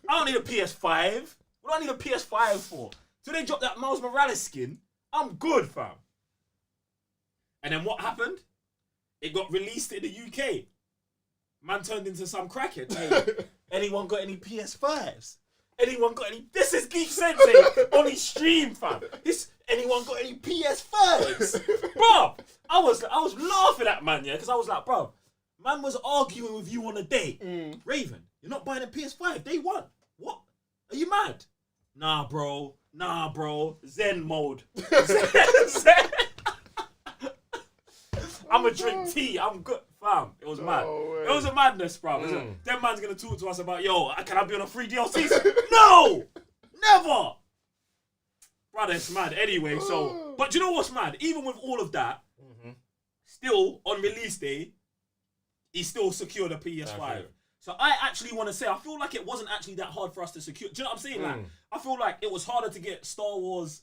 I don't need a PS5. What do I need a PS5 for? So they dropped that Miles Morales skin. I'm good, fam. And then what happened? It got released in the UK. Man turned into some crackhead. Hey, anyone got any PS5s? Anyone got any? This is Geek Sensei on his stream, fam. Anyone got any PS5s? Bro, I was laughing at man, yeah, because I was like, bro, man was arguing with you on a day. Raven, you're not buying a PS5 day one. What? Are you mad? Nah, bro. Zen mode. Zen. I'ma drink tea. I'm good, fam. It was mad. It was a madness, bro. Them man's gonna talk to us about, yo, can I be on a free DLC? No, never. Brother, it's mad. Anyway, so, but you know what's mad? Even with all of that, still on release day, he still secured a PS5. So I actually want to say, I feel like it wasn't actually that hard for us to secure. Do you know what I'm saying? Like, I feel like it was harder to get Star Wars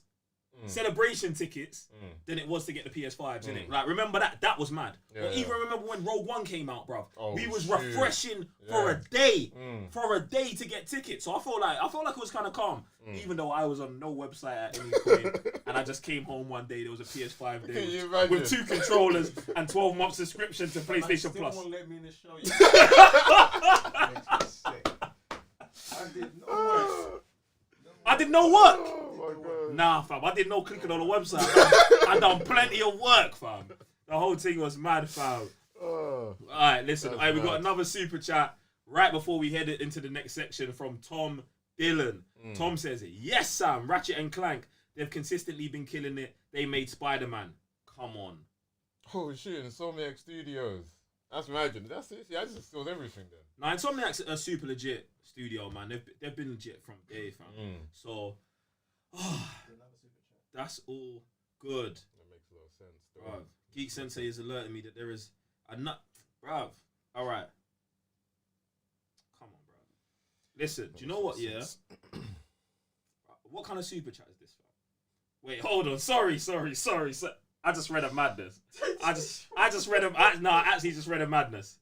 celebration tickets than it was to get the PS5s, innit? Like, remember that? That was mad. Or even remember when Rogue One came out, bruv. We was refreshing for a day. For a day to get tickets. So I feel like it was kind of calm. Even though I was on no website at any point. And I just came home one day, there was a PS5 day with 2 controllers and 12 month subscription to PlayStation Plus. Won't let me in the show. Makes me sick. I did no work. Oh my God. Nah, fam. I did no clicking on the website. I done plenty of work, fam. The whole thing was mad, fam. Alright, listen. Alright, we got another super chat right before we head into the next section from Tom Dillon. Tom says, yes, Sam, Ratchet and Clank. They've consistently been killing it. They made Spider-Man. Come on. Oh shit, Insomniac Studios. That's magic. That's it. Yeah, I just steals everything then. Now, Insomniac's a super legit studio, man. They've been legit from day, fam. So, that's all good. That makes a lot of sense. Bruv, Geek Sensei is alerting me that there is a nut. Bruv, alright. Come on, bruv. Listen, do you know what, yeah? What kind of super chat is this, fam? Wait, hold on. Sorry. I just read a madness. I actually just read a madness.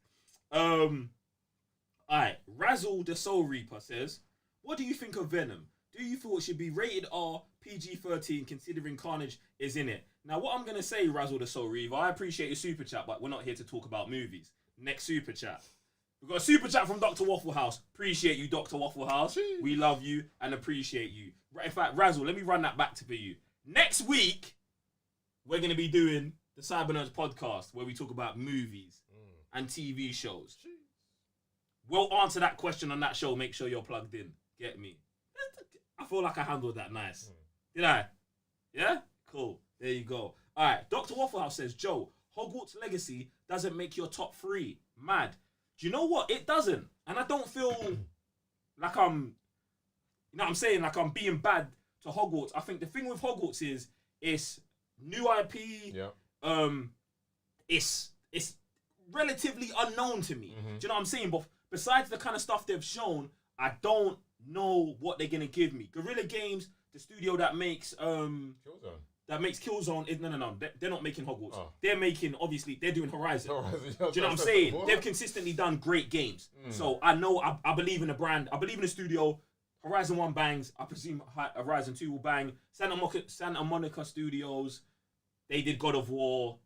Alright, Razzle the Soul Reaper says, what do you think of Venom? Do you feel it should be rated R, PG-13, considering Carnage is in it? Now, what I'm going to say, Razzle the Soul Reaper, I appreciate your super chat, but we're not here to talk about movies. Next super chat. We've got a super chat from Dr. Waffle House. Appreciate you, Dr. Waffle House. Jeez. We love you and appreciate you. In fact, Razzle, let me run that back for you. Next week, we're going to be doing the Cyber Nerds podcast, where we talk about movies and TV shows. Jeez. We'll answer that question on that show. Make sure you're plugged in. Get me? I feel like I handled that nice. Did I? Yeah? Cool. There you go. All right. Dr. Waffle House says, Joe, Hogwarts Legacy doesn't make your top 3. Mad. Do you know what? It doesn't. And I don't feel like I'm, you know what I'm saying? Like I'm being bad to Hogwarts. I think the thing with Hogwarts is it's new IP. Yeah. It's relatively unknown to me. Do you know what I'm saying? But besides the kind of stuff they've shown, I don't know what they're gonna give me. Guerrilla Games, the studio that makes Killzone. No. They're not making Hogwarts. Oh. They're making, obviously, they're doing Horizon. Do you know what I'm saying? They've consistently done great games. So I know, I believe in the brand. I believe in the studio. Horizon 1 bangs. I presume Horizon 2 will bang. Santa Monica Studios, they did God of War.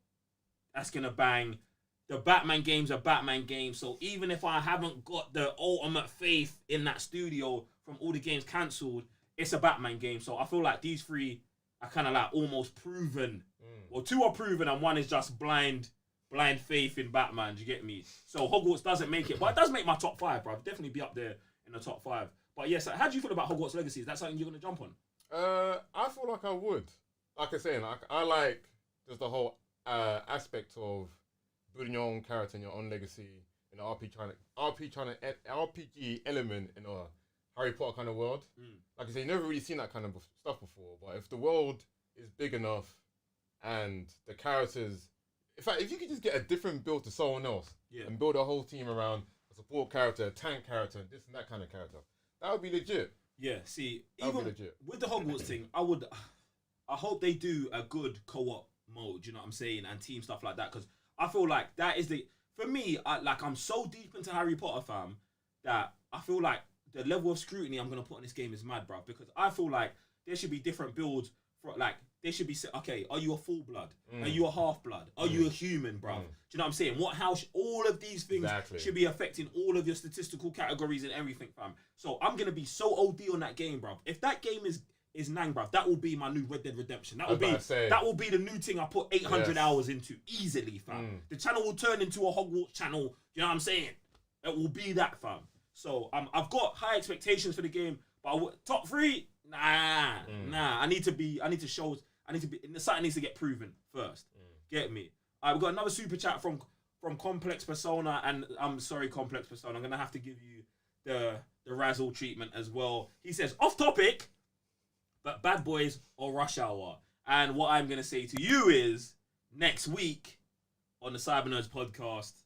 That's gonna bang. The Batman games are Batman games. So even if I haven't got the ultimate faith in that studio from all the games cancelled, it's a Batman game. So I feel like these 3 are kind of like almost proven. Well, 2 are proven and 1 is just blind faith in Batman. Do you get me? So Hogwarts doesn't make it, but it does make my top 5, bro. Definitely be up there in the top 5. But yes, how do you feel about Hogwarts Legacy? Is that something you're going to jump on? I feel like I would. Like I say, I like just the whole aspect of building your own character and your own legacy in an RPG element in a Harry Potter kind of world. Like I say, you've never really seen that kind of stuff before. But if the world is big enough and the characters, in fact, if you could just get a different build to someone else and build a whole team around a support character, a tank character, and this and that kind of character, that would be legit. Yeah, see, That would even be legit. with the Hogwarts thing, I hope they do a good co-op mode, you know what I'm saying, and team stuff like that, because I feel like that is for me, I'm so deep into Harry Potter, fam, that I feel like the level of scrutiny I'm going to put on this game is mad, bruv, because I feel like there should be different builds for, like, they should be, okay, are you a full blood? Are you a half blood? Are you a human, bruv? Do you know what I'm saying? All of these things should be affecting all of your statistical categories and everything, fam. So I'm going to be so OD on that game, bruv. If that game is nang, bruv, that will be my new Red Dead Redemption. That will be the new thing I put 800 hours into easily, fam. The channel will turn into a Hogwarts channel. You know what I'm saying? It will be that, fam. So I've got high expectations for the game, but top 3, nah. I need to show. Something needs to get proven first. Get me? We've got another super chat from Complex Persona, and I'm sorry, Complex Persona. I'm gonna have to give you the razzle treatment as well. He says, off topic, but Bad Boys or Rush Hour. And what I'm gonna say to you is, next week on the Cyber Nerds podcast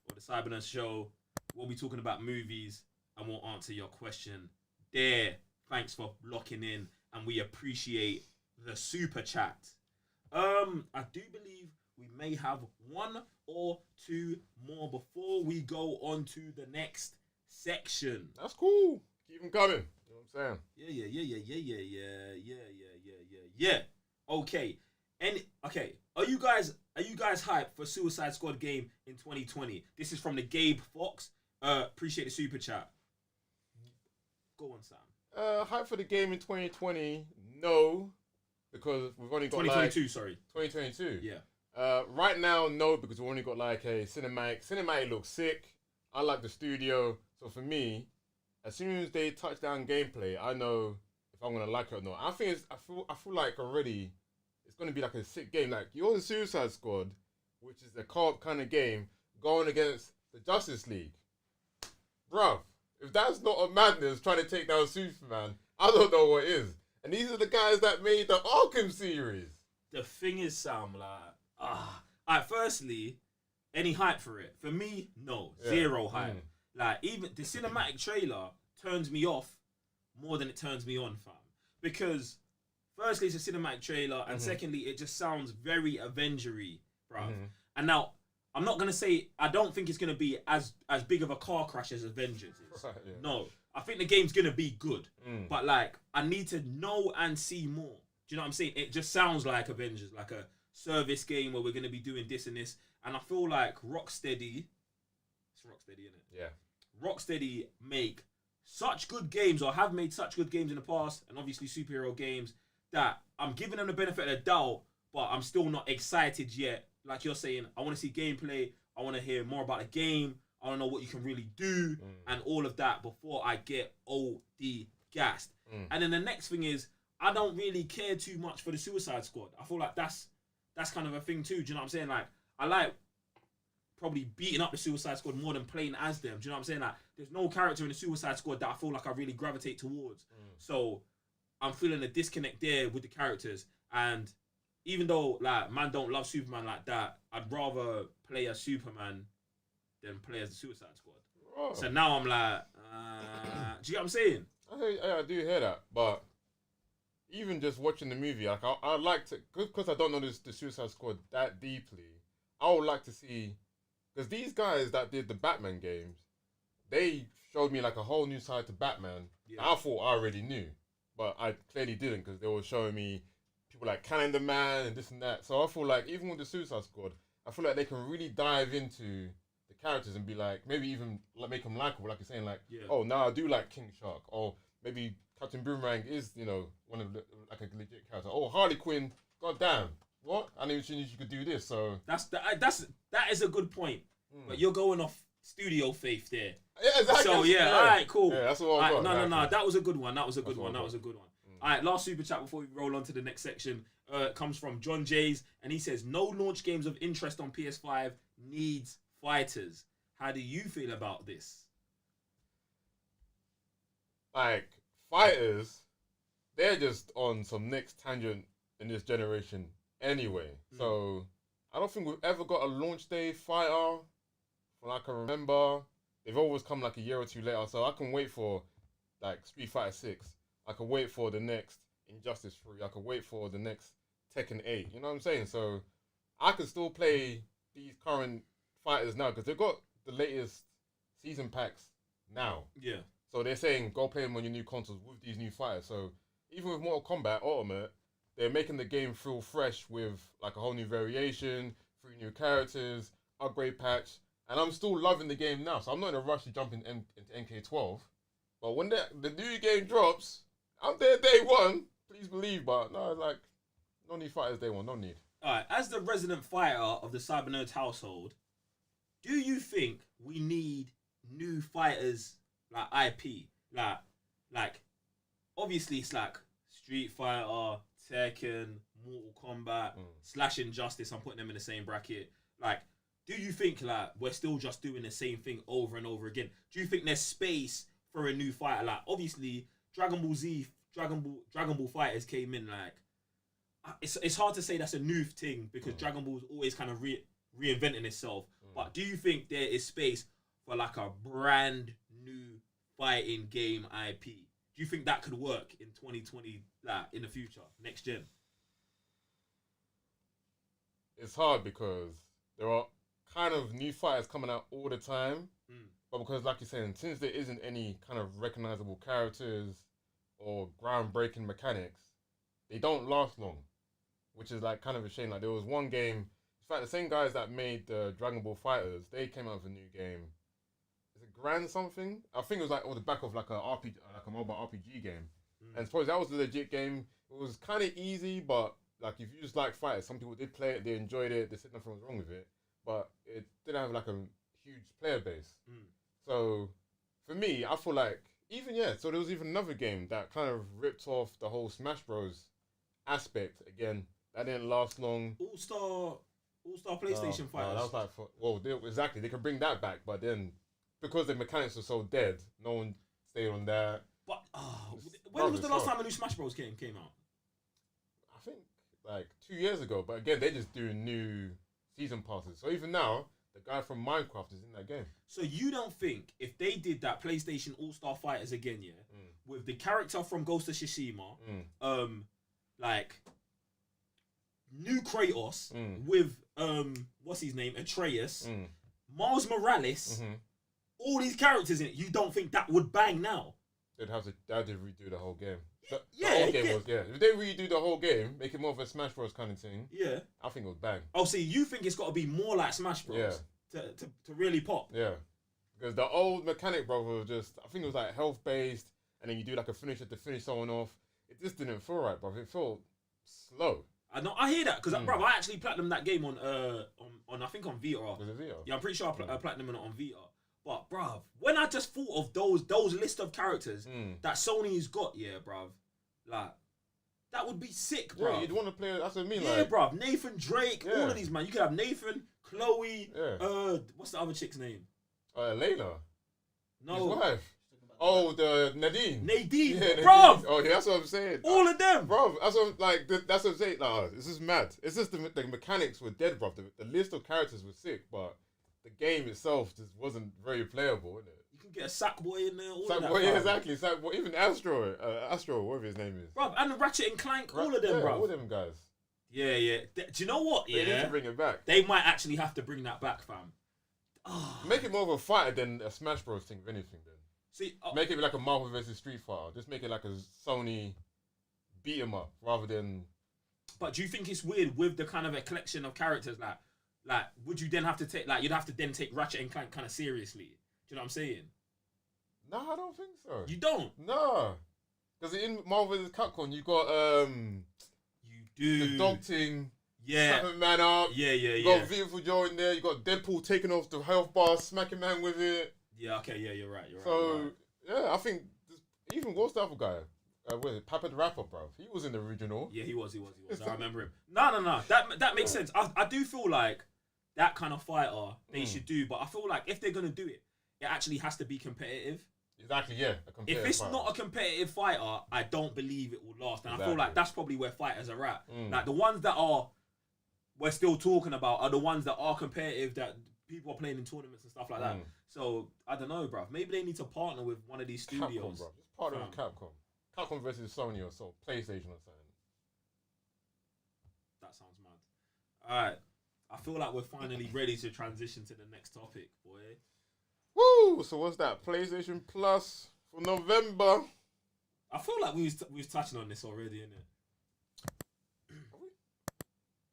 or the Cyber Nerds show, we'll be talking about movies and we'll answer your question there. Thanks for locking in, and we appreciate the super chat. I do believe we may have 1 or 2 more before we go on to the next section. That's cool. Keep them coming. You know what I'm saying? Yeah. Okay. Are you guys hyped for Suicide Squad game in 2020? This is from the Gabe Fox. Appreciate the super chat. Go on, Sam. Hype for the game in 2020? No, because we've only got 2022. Sorry, 2022. Yeah. Right now, no, because we've only got like a cinematic. Cinematic looks sick. I like the studio. So for me, as soon as they touch down gameplay, I know if I'm gonna like it or not. I feel like already it's gonna be like a sick game. Like you're the Suicide Squad, which is a co-op kind of game, going against the Justice League. Bruv, if that's not a madness trying to take down Superman, I don't know what is. And these are the guys that made the Arkham series. The thing is, Sam, like, firstly, any hype for it? For me, no. Zero hype. Like, even the cinematic trailer turns me off more than it turns me on, fam. Because, firstly, it's a cinematic trailer, and secondly, it just sounds very Avenger-y, bruv. And now, I'm not going to say, I don't think it's going to be as big of a car crash as Avengers is. Right, yeah. No. I think the game's going to be good. But, like, I need to know and see more. Do you know what I'm saying? It just sounds like Avengers, like a service game where we're going to be doing this and this. And I feel like Rocksteady, it's Rocksteady, isn't it? Yeah. Rocksteady make such good games, or have made such good games in the past, and obviously superhero games, that I'm giving them the benefit of the doubt, but I'm still not excited yet. Like you're saying, I want to see gameplay. I want to hear more about the game. I don't know what you can really do and all of that before I get OD gassed. And then the next thing is, I don't really care too much for the Suicide Squad. I feel like that's kind of a thing too. Do you know what I'm saying? Like, I like probably beating up the Suicide Squad more than playing as them. Do you know what I'm saying? Like, there's no character in the Suicide Squad that I feel like I really gravitate towards. So I'm feeling a disconnect there with the characters. And even though, like, man don't love Superman like that, I'd rather play as Superman than play as the Suicide Squad. Oh. So now I'm like, do you get what I'm saying? I do hear that, but even just watching the movie, like I like to, because I don't know the Suicide Squad that deeply, I would like to see, because these guys that did the Batman games, they showed me like a whole new side to Batman that I thought I already knew, but I clearly didn't, because they were showing me people like Calendar Man and this and that. So I feel like even with the Suicide Squad, I feel like they can really dive into the characters and be like, maybe even like make them likable, like you're saying, like, oh, now I do like King Shark, or maybe Captain Boomerang is, you know, one of the, like a legit character. Oh, Harley Quinn, goddamn, what? I didn't even you could do this. So that is a good point. But you're going off studio faith there. Yeah, exactly. So yeah, all right, cool. Yeah, that's what I got. No, that was a good one. That was a good one. All right, last super chat before we roll on to the next section. comes from John Jays, and he says, no launch games of interest on PS5 needs fighters. How do you feel about this? Like, fighters, they're just on some next tangent in this generation anyway. So, I don't think we've ever got a launch day fighter from I can remember. They've always come like a year or two later. So, I can wait for, like, Street Fighter 6. I can wait for the next Injustice 3. I can wait for the next Tekken 8. You know what I'm saying? So, I can still play these current fighters now because they've got the latest season packs now. Yeah. So they're saying go play them on your new consoles with these new fighters. So even with Mortal Kombat Ultimate, they're making the game feel fresh with like a whole new variation, 3 new characters, upgrade patch, and I'm still loving the game now. So I'm not in a rush to jump into NK12. But when the new game drops, I'm there day one. Please believe, but no, like no need fighters day one, no need. All right, as the resident fighter of the Cybernerds household, do you think we need new fighters like IP? Like obviously it's like Street Fighter, Tekken, Mortal Kombat, / Injustice, I'm putting them in the same bracket. Like, do you think like we're still just doing the same thing over and over again? Do you think there's space for a new fighter? Like, obviously, Dragon Ball Z, Dragon Ball Fighters came in like, it's hard to say that's a new thing because Dragon Ball's always kind of reinventing itself. But do you think there is space for like a brand new fighting game IP? Do you think that could work in 2020, like in the future, next gen? It's hard because there are kind of new fighters coming out all the time. But because, like you're saying, since there isn't any kind of recognizable characters or groundbreaking mechanics, they don't last long, which is like kind of a shame. Like there was one game, in fact, the same guys that made the Dragon Ball Fighters, they came out with a new game. Is it Grand something? I think it was like on the back of like a RPG, like a mobile RPG game. And suppose that was a legit game. It was kind of easy, but like if you just like fighters, some people did play it, they enjoyed it, they said nothing was wrong with it, but it didn't have like a huge player base. So for me, I feel like so there was even another game that kind of ripped off the whole Smash Bros aspect. Again, that didn't last long. All-Star PlayStation Fighters. No, that was like exactly, they could bring that back, but then because the mechanics were so dead, no one stayed on that. But when was the last time a new Smash Bros came out? I think like 2 years ago. But again, they're just doing new season passes. So even now, the guy from Minecraft is in that game. So you don't think if they did that PlayStation All-Star Fighters again, with the character from Ghost of Tsushima, like new Kratos with what's his name, Atreus, Miles Morales, all these characters in it, you don't think that would bang now? They'd have to redo the whole game. The whole game was. If they redo the whole game, make it more of a Smash Bros kind of thing. Yeah, I think it would bang. Oh, see, you think it's got to be more like Smash Bros to really pop? Yeah, because the old mechanic, bro, was just, I think it was like health based, and then you do like a finisher to finish someone off. It just didn't feel right, bro. It felt slow. I know. I hear that because, bro, I actually platinum that game on I think on Vita. Was it Vita? Yeah, I'm pretty sure I platinum it on Vita. But, bruv, when I just thought of those list of characters that Sony's got, bruv, like, that would be sick, bruv. Yeah, you'd want to play, that's what I mean. Yeah, like, bruv, Nathan Drake, all of these, man. You could have Nathan, Chloe, what's the other chick's name? Layla. No. His wife. Oh, the Nadine. Nadine, yeah, bruv. Oh, yeah, that's what I'm saying. All of them. Bruv, that's what I'm saying. Like, this is mad. It's just the mechanics were dead, bruv. The list of characters was sick, but the game itself just wasn't very playable, innit? You can get a Sackboy in there, all Sackboy, of that. yeah, exactly. Sackboy, even Astro, whatever his name is. Bruv, and Ratchet and Clank, all of them, bruv. All them guys. Yeah. Do you know what? They need to bring it back. They might actually have to bring that back, fam. Make it more of a fighter than a Smash Bros thing, if anything, then. See, make it like a Marvel vs. Street Fighter. Just make it like a Sony beat 'em up rather than. But do you think it's weird with the kind of a collection of characters like would you then have to take you'd have to then take Ratchet and Clank kind of seriously? Do you know what I'm saying? No, I don't think so. You don't? No, because in Marvel vs. Capcom you got you do the dog thing. Yeah. Slapping man up. Yeah. You got Beautiful Joe in there. You got Deadpool taking off the health bar, smacking man with it. Yeah. Okay. Yeah. You're right. Yeah, I think even what's the other guy? What is it? Papa the Rapper, bro. He was in the original. Yeah, he was. I remember him. No. That makes sense. I do feel like that kind of fighter they should do, but I feel like if they're gonna do it, it actually has to be competitive. Exactly, yeah. If it's not a competitive fighter, I don't believe it will last. And I feel like that's probably where fighters are at. Like the ones that we're still talking about are the ones that are competitive, that people are playing in tournaments and stuff like that. So I don't know, bro. Maybe they need to partner with one of these studios. Capcom, bro. Just partner with Capcom. Capcom versus Sony or so, PlayStation or something. That sounds mad. All right. I feel like we're finally ready to transition to the next topic, boy. Woo! So what's that? PlayStation Plus for November. I feel like we was touching on this already, innit?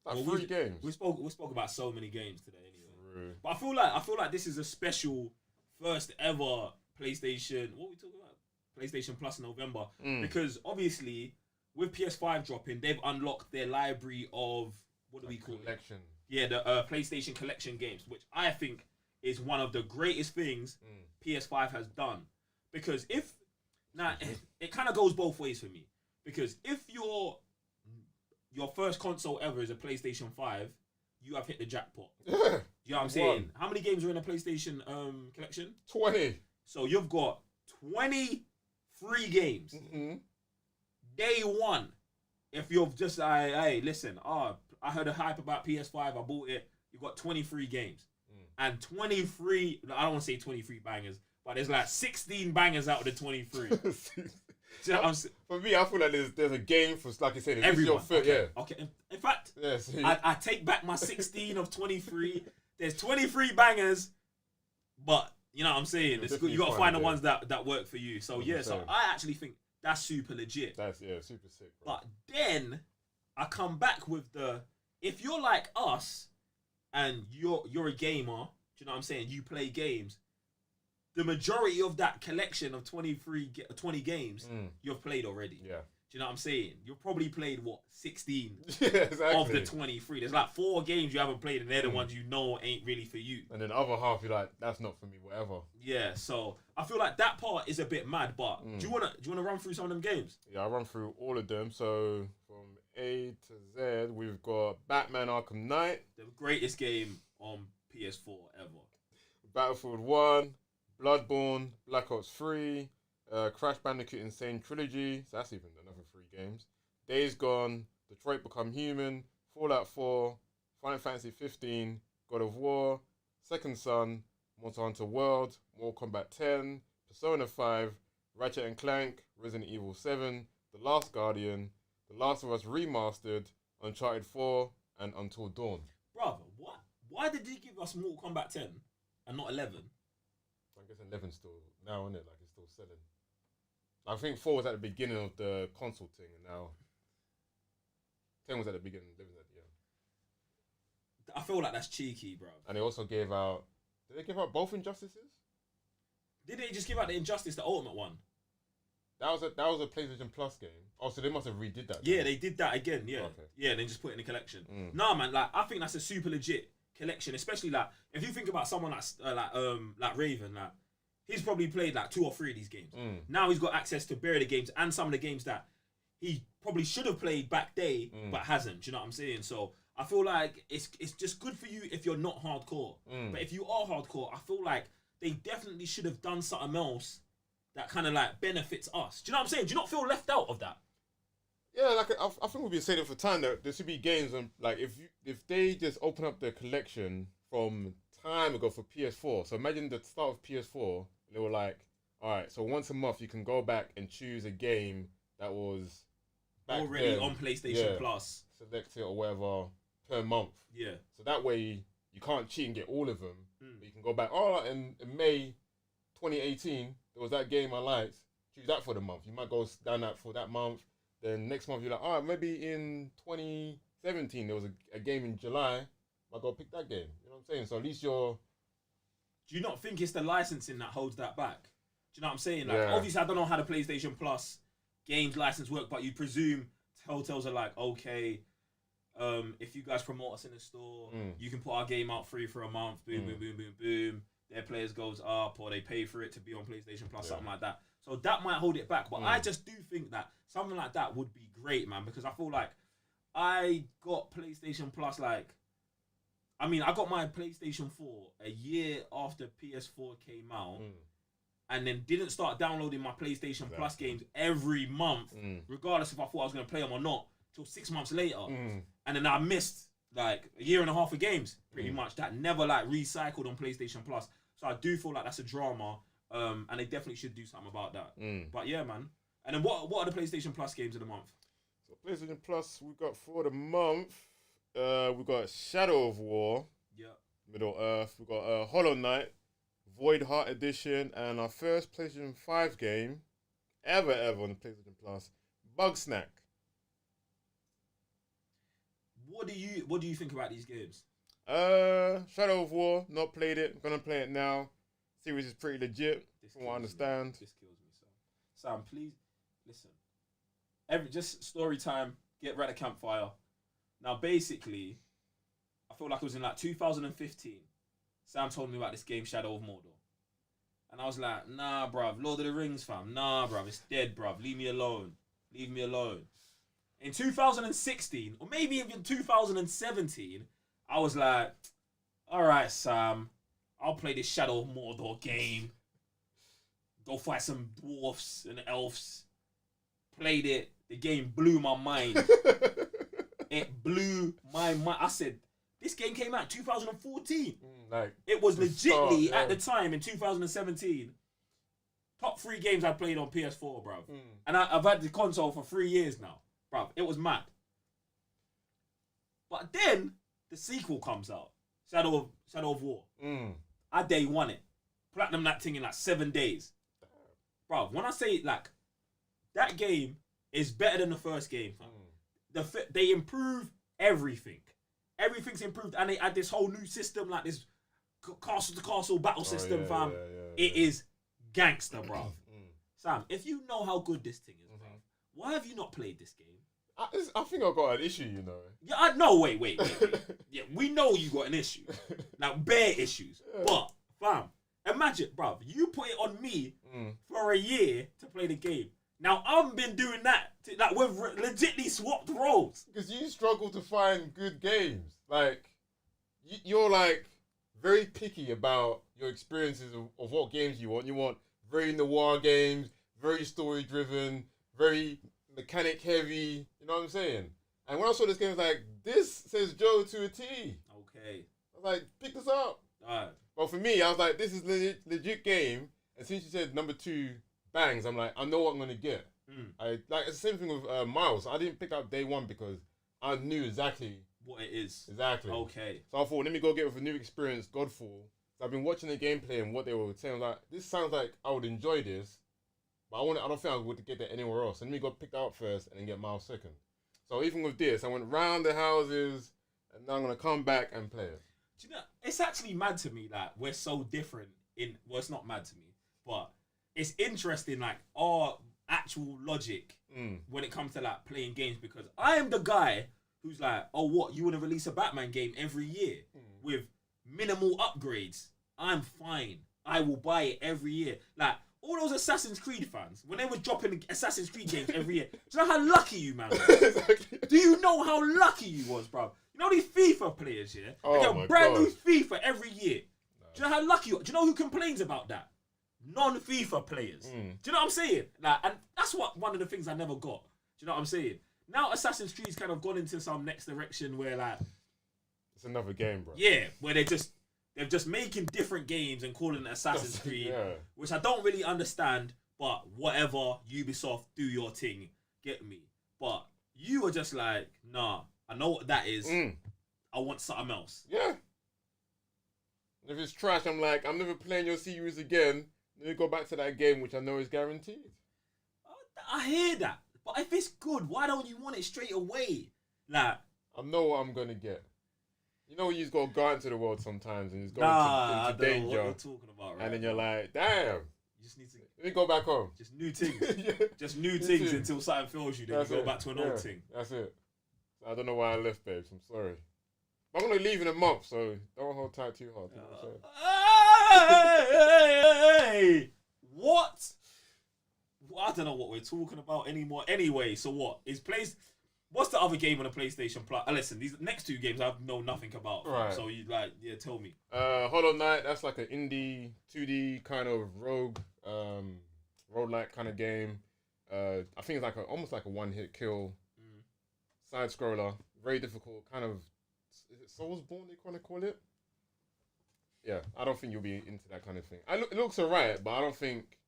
Like 3 games. We spoke about so many games today, anyway. But I feel like this is a special first ever PlayStation. What are we talking about? PlayStation Plus in November, because obviously with PS5 dropping, they've unlocked their library of what do we call collection? Yeah, the PlayStation Collection games, which I think is one of the greatest things PS5 has done. Because it kind of goes both ways for me. Because if your first console ever is a PlayStation 5, you have hit the jackpot. You know what I'm saying? How many games are in a PlayStation collection? 20. So you've got 20 free games. Day one. If you've just hey, listen, I heard a hype about PS5, I bought it. You got 23 games. And 23, I don't want to say 23 bangers, but there's like 16 bangers out of the 23. You know for me, I feel like there's a game for, like you said, everyone. Okay. In fact, yes. I take back my 16 of 23. There's 23 bangers, but you know what I'm saying? It's good. You got to find the ones that work for you. So yeah, so I actually think that's super legit. That's super sick, bro. But then I come back with if you're like us and you're a gamer, do you know what I'm saying? You play games. The majority of that collection of 20 games you've played already. Yeah. Do you know what I'm saying? You've probably played 16 exactly. of the 23. There's like 4 games you haven't played, and they're the ones you know ain't really for you. And then the other half, you're like, that's not for me, whatever. Yeah, so I feel like that part is a bit mad. But do you wanna run through some of them games? Yeah, I'll run through all of them. So from A to Z, we've got Batman Arkham Knight, The greatest game on PS4 ever. Battlefield 1, Bloodborne, Black Ops 3, Crash Bandicoot Insane Trilogy, so that's even another 3 games. Days Gone, Detroit Become Human, Fallout 4, Final Fantasy 15, God of War, Second Son, Monster Hunter World, Mortal Kombat 10, Persona 5, Ratchet and Clank, Resident Evil 7, The Last Guardian, The Last of Us Remastered, Uncharted 4, and Until Dawn. Brother, what? Why did they give us Mortal Kombat 10 and not 11? I guess 11 still now, isn't it? Like it's still selling. I think 4 was at the beginning of the console thing, and now 10 was at the beginning, 11 was at the end. I feel like that's cheeky, bro. And they also gave out. Did they give out both Injustices? Did they just give out the Injustice, the Ultimate one? That was a PlayStation Plus game. Oh, so they must have redid that. Yeah, they did that again. Yeah, Okay. Yeah, and then just put it in the collection. Nah, man, like I think that's a super legit collection, especially like if you think about someone like Raven, like he's probably played like 2 or 3 of these games. Now he's got access to bare the games and some of the games that he probably should have played back day but hasn't. Do you know what I'm saying? So I feel like it's just good for you if you're not hardcore. But if you are hardcore, I feel like they definitely should have done something else that kind of like benefits us. Do you know what I'm saying? Do you not feel left out of that? Yeah, like I think we've been saying it for time that there should be games and like if they just open up their collection from time ago for PS4. So imagine the start of PS4, they were like, all right, so once a month you can go back and choose a game that was back already then, on PlayStation Plus. select it or whatever per month. Yeah. So that way you can't cheat and get all of them. But you can go back. Oh, in May 2018, there was that game I liked. Choose that for the month. You might go down that for that month. Then next month you're like, oh, maybe in 2017 there was a game in July. Might go pick that game. You know what I'm saying? So at least you're. Do you not think it's the licensing that holds that back? Do you know what I'm saying? Like, obviously, I don't know how the PlayStation Plus games license work, but you presume Telltales are like, okay, if you guys promote us in the store, you can put our game out free for a month. Boom, boom, boom, boom, boom. Their players goes up, or they pay for it to be on PlayStation Plus, something like that. So that might hold it back. But I just do think that something like that would be great, man, because I feel like I got PlayStation Plus, like, I mean, I got my PlayStation 4 a year after PS4 came out, and then didn't start downloading my PlayStation Plus games every month, regardless if I thought I was going to play them or not, till 6 months later. And then I missed like a year and a half of games, pretty much, that never like recycled on PlayStation Plus. So I do feel like that's a drama, and they definitely should do something about that. But yeah, man. And then what are the PlayStation Plus games of the month? So PlayStation Plus, we got for the month. We got Shadow of War, Middle Earth. We got Hollow Knight, Void Heart Edition, and our first PlayStation 5 game ever on the PlayStation Plus, Bug Snack. What do you think about these games? Shadow of War, not played it. Gonna play it now. Series is pretty legit, from what I understand. This kills me, Sam. Sam, please listen. Just story time. Get ready, campfire. Now, basically, I feel like it was in like 2015. Sam told me about this game, Shadow of Mordor. And I was like, nah, bruv, Lord of the Rings, fam. Nah, bruv, it's dead, bruv. Leave me alone. Leave me alone. In 2016, or maybe even 2017, I was like, all right, Sam, I'll play this Shadow of Mordor game. Go fight some dwarfs and elves. Played it. The game blew my mind. It blew my mind. I said, this game came out in 2014. It was legitly, at the time, in 2017, top 3 games I played on PS4, bruv. And I've had the console for 3 years now, bruv. It was mad. But then, the sequel comes out. Shadow of War. I day one it. Platinum that thing in like 7 days. Bruv, when I say, like, that game is better than the first game, fam. They improve everything. Everything's improved, and they add this whole new system, like this castle to castle battle system, fam. It is gangster, bro. Sam, if you know how good this thing is, bro, why have you not played this game? I think I've got an issue, you know. Yeah, wait. Yeah, we know you got an issue, like bare issues. But fam, imagine, bro, you put it on me for a year to play the game. Now, I've been doing that. Like, we've legitly swapped roles. Because you struggle to find good games. Like, you're, like, very picky about your experiences of what games you want. You want very noir games, very story-driven, very mechanic-heavy. You know what I'm saying? And when I saw this game, I was like, this says Joe to a T. Okay. I was like, pick this up. Alright. Well, for me, I was like, this is legit game. And since you said number 2 bangs, I'm like, I know what I'm gonna get. It's the same thing with Miles. I didn't pick up day one because I knew exactly what it is. Exactly. Okay. So I thought, let me go get with a new experience, Godfall. So I've been watching the gameplay and what they were saying. Like, this sounds like I would enjoy this, but I don't think I would get that anywhere else. So let me go pick that up first and then get Miles second. So even with this, I went round the houses and now I'm gonna come back and play it. Do you know? It's actually mad to me that we're so different. Well, it's not mad to me, but it's interesting, like, our actual logic when it comes to, like, playing games, because I am the guy who's like, oh, what, you want to release a Batman game every year with minimal upgrades? I'm fine. I will buy it every year. Like, all those Assassin's Creed fans, when they were dropping Assassin's Creed games every year, do you know how lucky you, man, was? Exactly. Do you know how lucky you was, bro? You know these FIFA players, yeah? They get a brand new FIFA every year. No. Do you know how lucky you are? Do you know who complains about that? Non-FIFA players. Do you know what I'm saying? Like, and that's one of the things I never got. Do you know what I'm saying? Now Assassin's Creed's kind of gone into some next direction where, like, it's another game, bro. Yeah, where they're just making different games and calling it Assassin's Creed, which I don't really understand. But whatever, Ubisoft, do your thing, get me. But you were just like, nah, I know what that is. I want something else. Yeah. If it's trash, I'm like, I'm never playing your series again. Let me go back to that game, which I know is guaranteed. I hear that. But if it's good, why don't you want it straight away? Like, I know what I'm going to get. You know, you just got to go out into the world sometimes and just go into danger. Know what you're talking about, right? And then you're like, damn. You just need to... Let me go back home. Just new things. Just new things until something fills you. Then you go back to an old thing. That's it. I don't know why I left, babes. I'm sorry. But I'm going to leave in a month, so don't hold tight too hard. Hey! What? I don't know what we're talking about anymore. Anyway, so what is What's the other game on the PlayStation Plus? Listen, these next two games I know nothing about. Right. So you tell me. Hollow Knight. That's like an indie 2D kind of roguelike kind of game. I think it's like almost like a one-hit kill. Side scroller, very difficult. Kind of, is it Soulsborne? They kind of call it. Yeah, I don't think you'll be into that kind of thing. It looks alright, but I don't think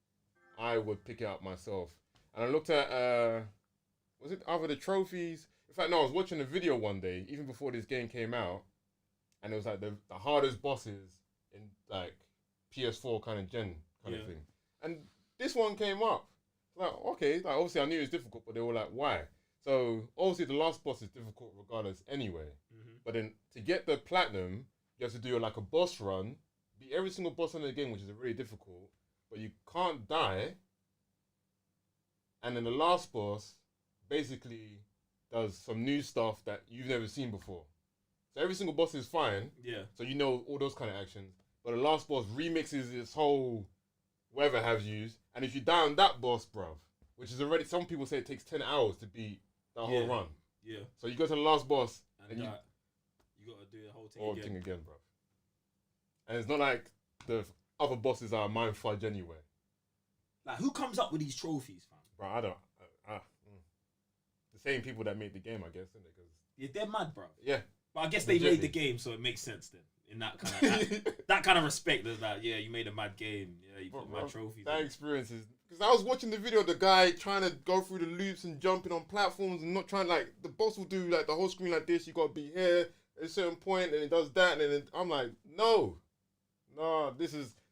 I would pick it up myself. And I looked at was it either the trophies? In fact, no, I was watching a video one day, even before this game came out, and it was like the hardest bosses in like PS4 kind of gen kind of thing. And this one came up. Like, okay, like obviously I knew it was difficult, but they were like, why? So obviously the last boss is difficult regardless anyway. But then to get the platinum, you have to do like a boss run, beat every single boss in the game, which is really difficult, but you can't die. And then the last boss basically does some new stuff that you've never seen before. So every single boss is fine. Yeah. So you know all those kind of actions. But the last boss remixes its whole whatever have yous. And if you die on that boss, bruv, which is already, some people say it takes 10 hours to beat the whole run. Yeah. So you go to the last boss and you got to do the whole thing again, bruv. And it's not like the other bosses are mind fudge anyway. Like, who comes up with these trophies, fam? Bro, I don't. The same people that made the game, I guess, isn't it? Cause yeah, they're mad, bro. Yeah. But I guess they made the game, so it makes sense then. In that kind of that kind of respect, there's that. Yeah, you made a mad game. Yeah, you put mad trophies. That experience is because I was watching the video of the guy trying to go through the loops and jumping on platforms and not trying like the boss will do like the whole screen like this. You gotta be here at a certain point, and it does that, and then I'm like, no,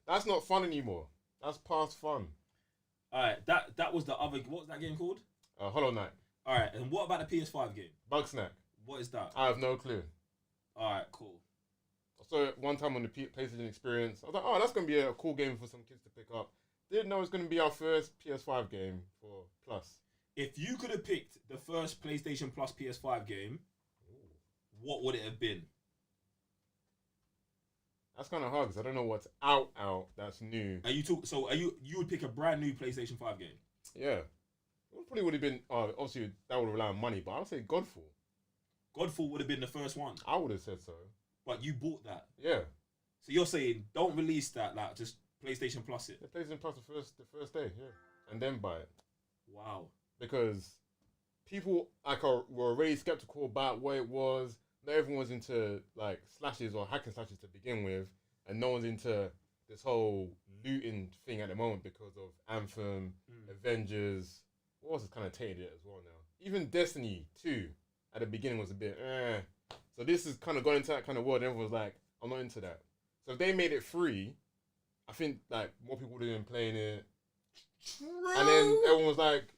that's not fun anymore. That's past fun. All right, that was the other. What was that game called? Hollow Knight. All right, and what about the PS5 game? Bugsnack. What is that? I have no clue. All right, cool. I saw it one time on the PlayStation Experience. I was like, oh, that's going to be a cool game for some kids to pick up. Didn't know it was going to be our first PS5 game for Plus. If you could have picked the first PlayStation Plus PS5 game, what would it have been? That's kind of hard because I don't know what's out that's new. You would pick a brand new PlayStation 5 game? Yeah. It probably would have been, obviously that would rely on money, but I would say Godfall. Godfall would have been the first one. I would have said so. But you bought that. Yeah. So you're saying don't release that, like just PlayStation Plus it. Yeah, PlayStation Plus the first day, yeah, and then buy it. Wow. Because people were already skeptical about what it was. Not everyone was into like slashes or hack and slashes to begin with, and no one's into this whole looting thing at the moment because of Anthem, Avengers. What else has kind of tainted it as well now? Even Destiny 2 at the beginning was a bit So this has kind of gone into that kind of world. And everyone's like, I'm not into that. So if they made it free, I think like more people would have been playing it. True. And then everyone was like,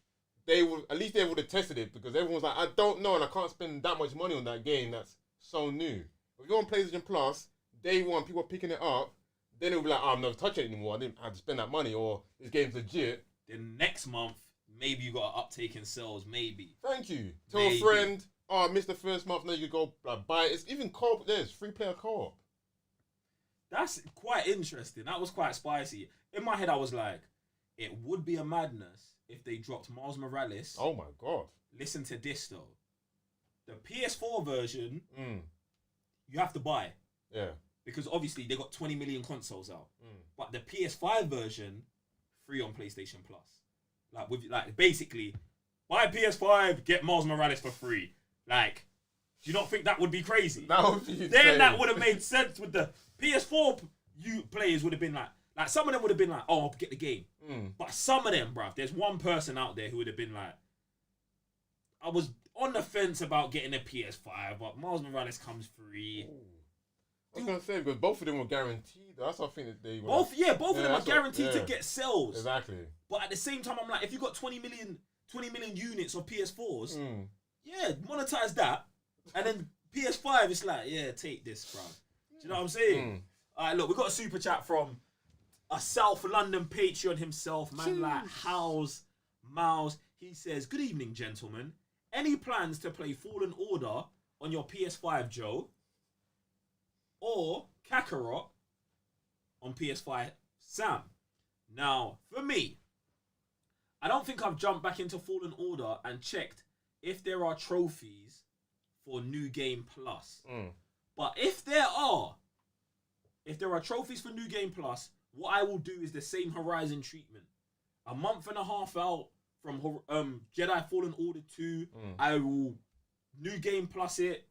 they would have tested it because everyone's like, I don't know, and I can't spend that much money on that game that's so new. If you're on PlayStation Plus, day one, people are picking it up, then it'll be like, oh, I'm not touching it anymore. I didn't have to spend that money, or this game's legit. Then next month, maybe you got an uptake in sales, maybe. Thank you. Tell a friend, oh, I missed the first month, now you can go buy it. It's even co-op, there's free player co-op. That's quite interesting. That was quite spicy. In my head, I was like, it would be a madness if they dropped Miles Morales. Oh my God. Listen to this though. The PS4 version, you have to buy. Yeah. Because obviously they got 20 million consoles out. But the PS5 version, free on PlayStation Plus. Like basically, buy PS5, get Miles Morales for free. Like, do you not think that would be crazy? That would be insane. Then that would have made sense with the PS4 players would have been like some of them would have been like, oh, I'll get the game. But some of them, bruv, there's one person out there who would have been like, I was on the fence about getting a PS5, but Miles Morales comes free. Ooh. I was going to say, because both of them were guaranteed. That's what I think that they were. Both of them are guaranteed to get sales. Exactly. But at the same time, I'm like, if you got 20 million units of PS4s, yeah, monetize that. And then PS5, it's like, yeah, take this, bro. Do you know what I'm saying? All right, look, we got a super chat from a South London Patreon himself, man like Howes Miles. He says, good evening, gentlemen. Any plans to play Fallen Order on your PS5, Joe? Or Kakarot on PS5, Sam? Now, for me, I don't think I've jumped back into Fallen Order and checked if there are trophies for New Game Plus. But if there are trophies for New Game Plus, what I will do is the same Horizon treatment. A month and a half out from Jedi Fallen Order 2, I will New Game Plus it,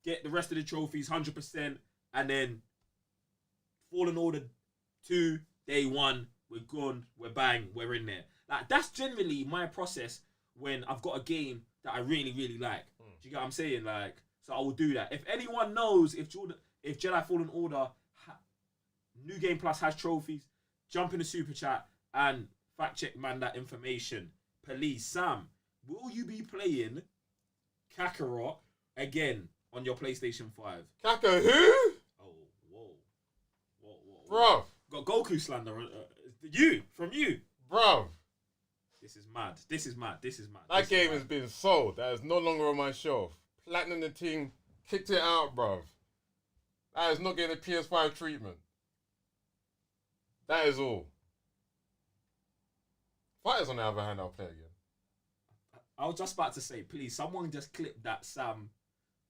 get the rest of the trophies 100%, and then Fallen Order 2, day 1, we're gone, we're bang, we're in there. Like, that's generally my process when I've got a game that I really, really like. Do you get what I'm saying? Like, so I will do that. If anyone knows if Jedi Fallen Order New Game Plus has trophies, jump in the super chat and fact check man that information. Please, Sam, will you be playing Kakarot again on your PlayStation 5? Kaka who? Oh, whoa. Bruv. Got Goku slander. From you. Bruv. This is mad. That game has been sold. That is no longer on my shelf. Platinum the team kicked it out, bruv. That is not getting a PS5 treatment. That is all. Fighters, on the other hand, I'll play again. I was just about to say, please, someone just clip that Sam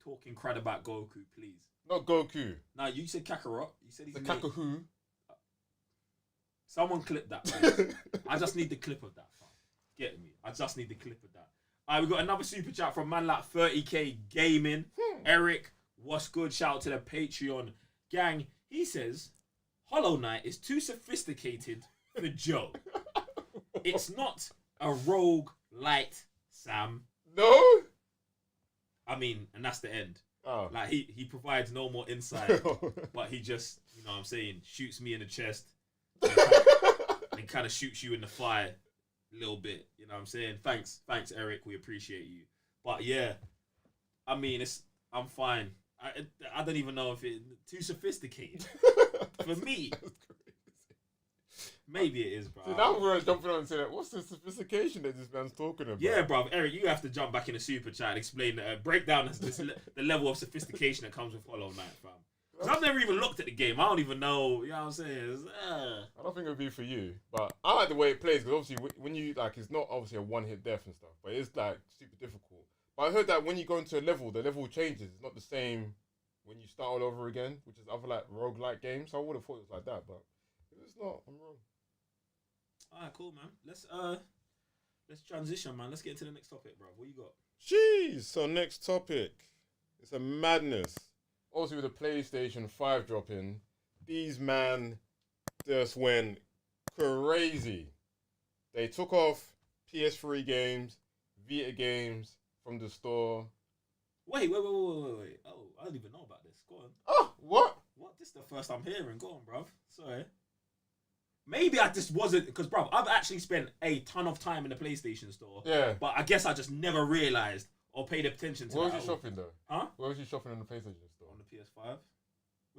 talking crud about Goku, please. Not Goku. No, you said Kakarot. You said he's The a Kakahu. Someone clip that, please. I just need the clip of that, fam. Get me? I just need the clip of that. We got another super chat from man like 30k Gaming. Eric, what's good? Shout out to the Patreon gang. He says, Hollow Knight is too sophisticated for Joe. It's not a rogue light, Sam. No? I mean, and that's the end. Oh. Like, he provides no more insight, but he just, you know what I'm saying, shoots me in the chest and kind of shoots you in the thigh a little bit. You know what I'm saying? Thanks, Eric. We appreciate you. But yeah, I mean, I'm fine. I don't even know if it's too sophisticated for me. Maybe it is, bro. See, now we're jumping on and saying, what's the sophistication that this man's talking about? Yeah, bro. Eric, you have to jump back in the super chat and explain, break down the level of sophistication that comes with Hollow Knight, fam. Because I've never even looked at the game. I don't even know, you know what I'm saying? I don't think it would be for you, but I like the way it plays, because obviously when you, like, it's not obviously a one-hit death and stuff, but it's, like, super difficult. But I heard that when you go into a level, the level changes. It's not the same when you start all over again, which is other, like, roguelike games. So I would have thought it was like that, but if it's not, I'm wrong. Alright, cool, man. Let's transition, man. Let's get into the next topic, bro. What you got? Jeez. So next topic. It's a madness. Obviously with the PlayStation 5 dropping, these man just went crazy. They took off PS3 games, Vita games from the store. Wait. Oh, I don't even know about this. Go on. Oh, what? What? This is the first I'm hearing. Go on, bruv. Sorry. Maybe I just wasn't, because, bruv, I've actually spent a ton of time in the PlayStation store. Yeah. But I guess I just never realised or paid attention to Where that. was you shopping though? Huh? Where was you shopping on the PlayStation store? On the PS5. What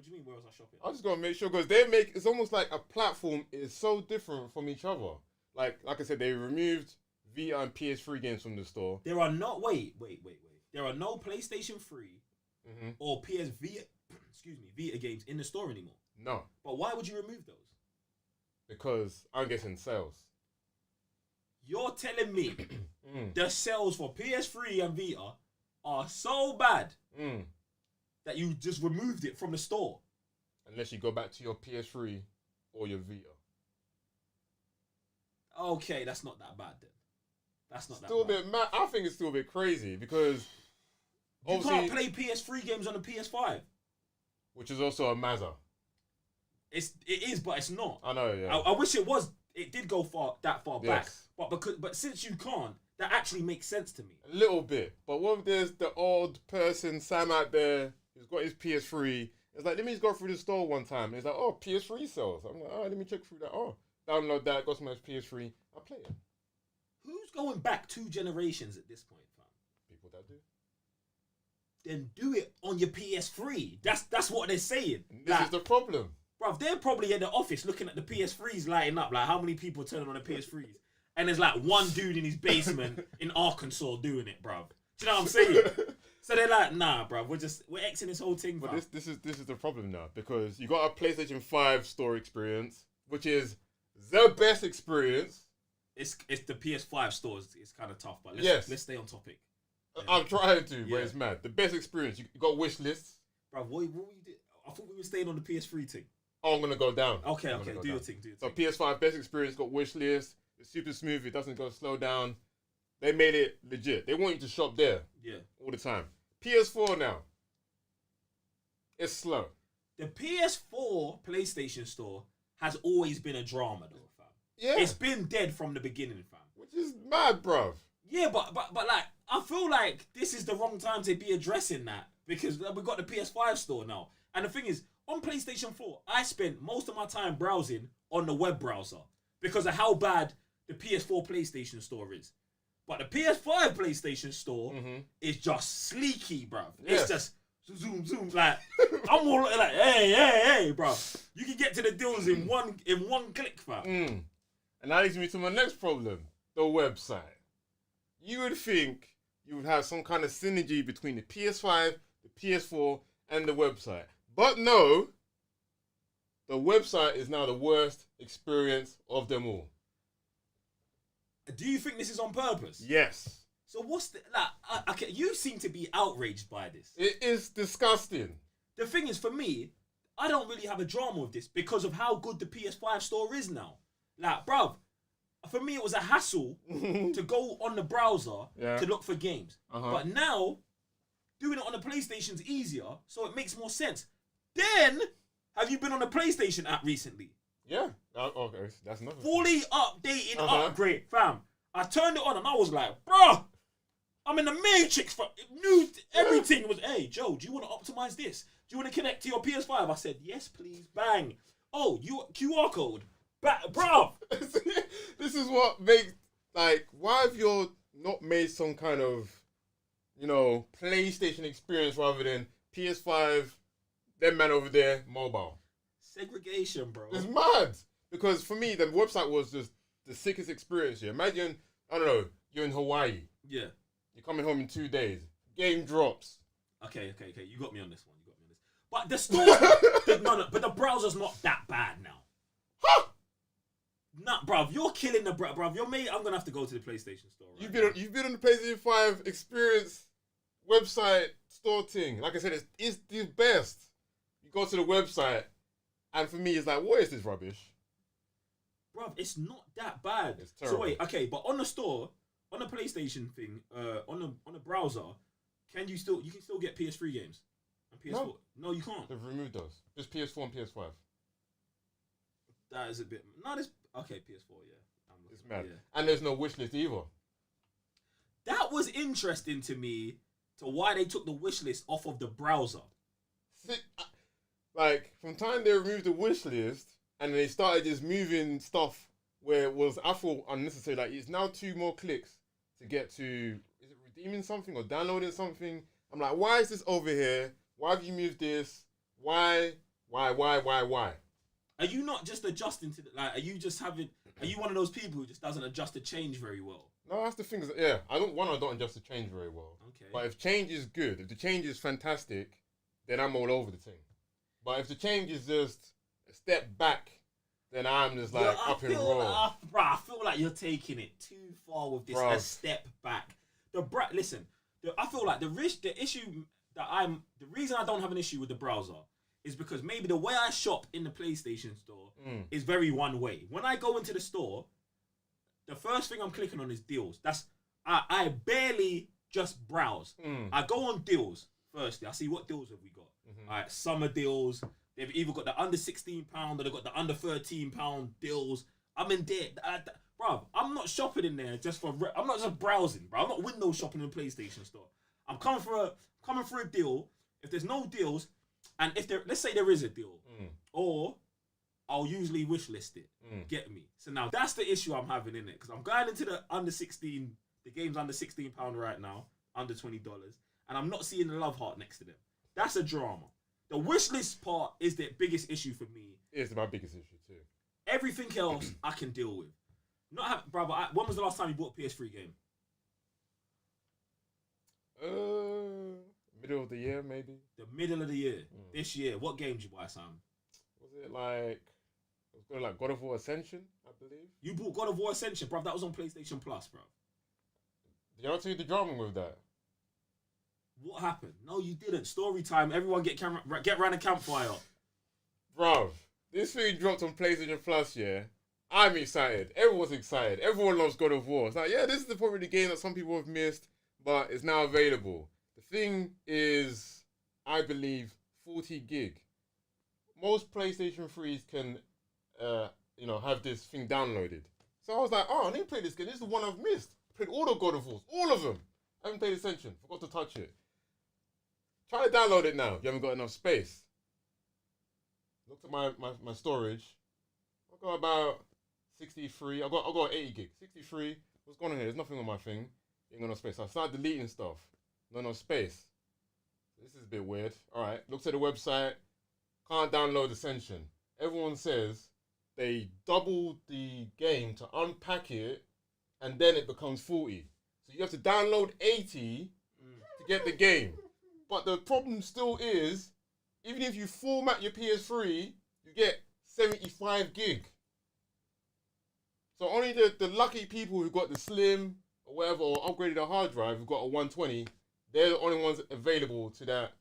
do you mean, where was I shopping? I just gotta make sure, because it's almost like a platform is so different from each other. Like I said, they removed Vita and PS3 games from the store. There are no, wait. There are no PlayStation 3 or Vita games in the store anymore. No. But why would you remove those? Because I'm getting sales. You're telling me the sales for PS3 and Vita are so bad that you just removed it from the store? Unless you go back to your PS3 or your Vita. Okay, that's not that bad then. That's not Still that bad. a bit mad. I think it's still a bit crazy because you can't play PS3 games on the PS5. Which is also a Mazza. It is, but it's not. I know, yeah. I wish it was. It did go that far back, Yes. but since you can't, that actually makes sense to me. A little bit. But what if there's the odd person, Sam out there, who's got his PS3. It's like, let me just go through the store one time. And it's like, oh, PS3 sales. I'm like, all right, let me check through that. Oh, download that, got some PS3. I'll play it. Who's going back 2 generations at this point, fam? People that do. Then do it on your PS3. That's what they're saying. And this is the problem. Bruv, they're probably in the office looking at the PS3s lighting up. Like, how many people turning on the PS3s? And there's like one dude in his basement in Arkansas doing it, bruv. Do you know what I'm saying? So they're like, nah, bruv, we're Xing this whole thing, But bruv. this is the problem now, because you got a PlayStation 5 store experience, which is the best experience. it's the PS5 stores. It's kind of tough, but let's stay on topic. I'm trying to, but it's mad. The best experience. You got wish lists. Bro, what we did? I thought we were staying on the PS3 thing. Oh, I'm gonna go down. Okay, do your thing. So PS5 best experience, got wish list. It's super smooth. It doesn't go slow down. They made it legit. They want you to shop there. Yeah. All the time. PS4 now. It's slow. The PS4 PlayStation store has always been a drama, though, fam. Yeah. It's been dead from the beginning, fam. Which is mad, bruv. Yeah, but like, I feel like this is the wrong time to be addressing that because we've got the PS5 store now. And the thing is, on PlayStation 4, I spent most of my time browsing on the web browser because of how bad the PS4 PlayStation store is. But the PS5 PlayStation store is just sleeky, bruv. Yes. It's just zoom, like I'm all like, hey, bruv. You can get to the deals in one click, fam. And that leads me to my next problem: the website. You would think you would have some kind of synergy between the PS5, the PS4, and the website, but no. The website is now the worst experience of them all. Do you think this is on purpose? Yes. So what's the like? Okay, you seem to be outraged by this. It is disgusting. The thing is, for me, I don't really have a drama with this because of how good the PS5 store is now. Like, bruv, for me it was a hassle to go on the browser to look for games. But now, doing it on the PlayStation's easier, so it makes more sense. Then, have you been on the PlayStation app recently? Yeah. Okay, that's nothing. Fully updated upgrade, fam. I turned it on and I was like, bruh, I'm in the Matrix. New everything was, hey, Joe, do you want to optimize this? Do you want to connect to your PS5? I said, yes, please. Bang. Oh, you QR code. Bruh. This is what makes, like, why have you not made some kind of, PlayStation experience rather than PS5, them man over there, mobile? Segregation, bro. It's mad. Because for me, the website was just the sickest experience here. Imagine, I don't know, you're in Hawaii. Yeah. You're coming home in 2 days. Game drops. Okay. You got me on this one. But the store, but the browser's not that bad now. Huh? Nah, bruv, you're killing the bruv. You're me. I'm gonna have to go to the PlayStation store. Right you've been on the PlayStation 5 experience website store thing. Like I said, it's the best. You go to the website, and for me, it's like, what is this rubbish? Bruv, it's not that bad. It's terrible. So wait, okay, but on the store, on the PlayStation thing, on the browser, you can still get PS3 games and PS4? No, you can't. They've removed those. Just PS4 and PS5. That is a bit. No, this okay. PS4, yeah. It's mad. Yeah. And there's no wish list either. That was interesting to me. To why they took the wish list off of the browser. Like from time they removed the wish list and they started just moving stuff where it was, I thought, unnecessary. Like it's now 2 more clicks to get to, is it redeeming something or downloading something? I'm like, why is this over here? Why have you moved this? Why? Are you not just adjusting to are you just having? Are you one of those people who just doesn't adjust to change very well? No, that's the thing. Yeah, I don't adjust to change very well. Okay. But if change is good, if the change is fantastic, then I'm all over the thing. But if the change is just a step back, then I'm just like up and raw. I feel like you're taking it too far with this. A step back. I feel like the reason I don't have an issue with the browser is because maybe the way I shop in the PlayStation store is very one way. When I go into the store, the first thing I'm clicking on is deals. I barely just browse. I go on deals firstly. I see what deals have we got. All right, summer deals. They've either got the under £16 or they've got the under £13 deals. I'm in there. Bruv, I'm not shopping in there just for... I'm not just browsing, bro. I'm not window shopping in the PlayStation store. I'm coming for a deal. If there's no deals, and let's say there is a deal, or I'll usually wish list it. Get me? So now that's the issue I'm having in it, because I'm going into the under 16, the game's under £16 right now, under $20, and I'm not seeing the love heart next to them. That's a drama. The wish list part is the biggest issue for me. It's my biggest issue too. Everything else I can deal with. When was the last time you bought a PS3 game? Middle of the year, maybe. The middle of the year. This year. What game did you buy, Sam? Was it like It was called like God of War Ascension, I believe. You bought God of War Ascension, bruv. That was on PlayStation Plus, bruv. Did I not tell you the drama with that? What happened? No, you didn't. Story time. Everyone get round a campfire. Bruv, this thing dropped on PlayStation Plus, yeah. I'm excited. Everyone's excited. Everyone loves God of War. It's like, yeah, this is probably the game that some people have missed, but it's now available. The thing is, I believe, 40 gig. Most PlayStation 3s can, have this thing downloaded. So I was like, oh, I need to play this game. This is the one I've missed. Played all the God of Wars, all of them. I haven't played Ascension. Forgot to touch it. Try to download it now. You haven't got enough space. Looked at my storage. I've got about 63. I got 80 gig. 63. What's going on here? There's nothing on my thing. Ain't got no space. So I started deleting stuff. No space. This is a bit weird. Alright. Looked at the website. Can't download Ascension. Everyone says they doubled the game to unpack it and then it becomes 40. So you have to download 80 to get the game. But the problem still is, even if you format your PS3, you get 75 gig. So only the lucky people who got the Slim or whatever, or upgraded a hard drive, who got a 120, they're the only ones available to that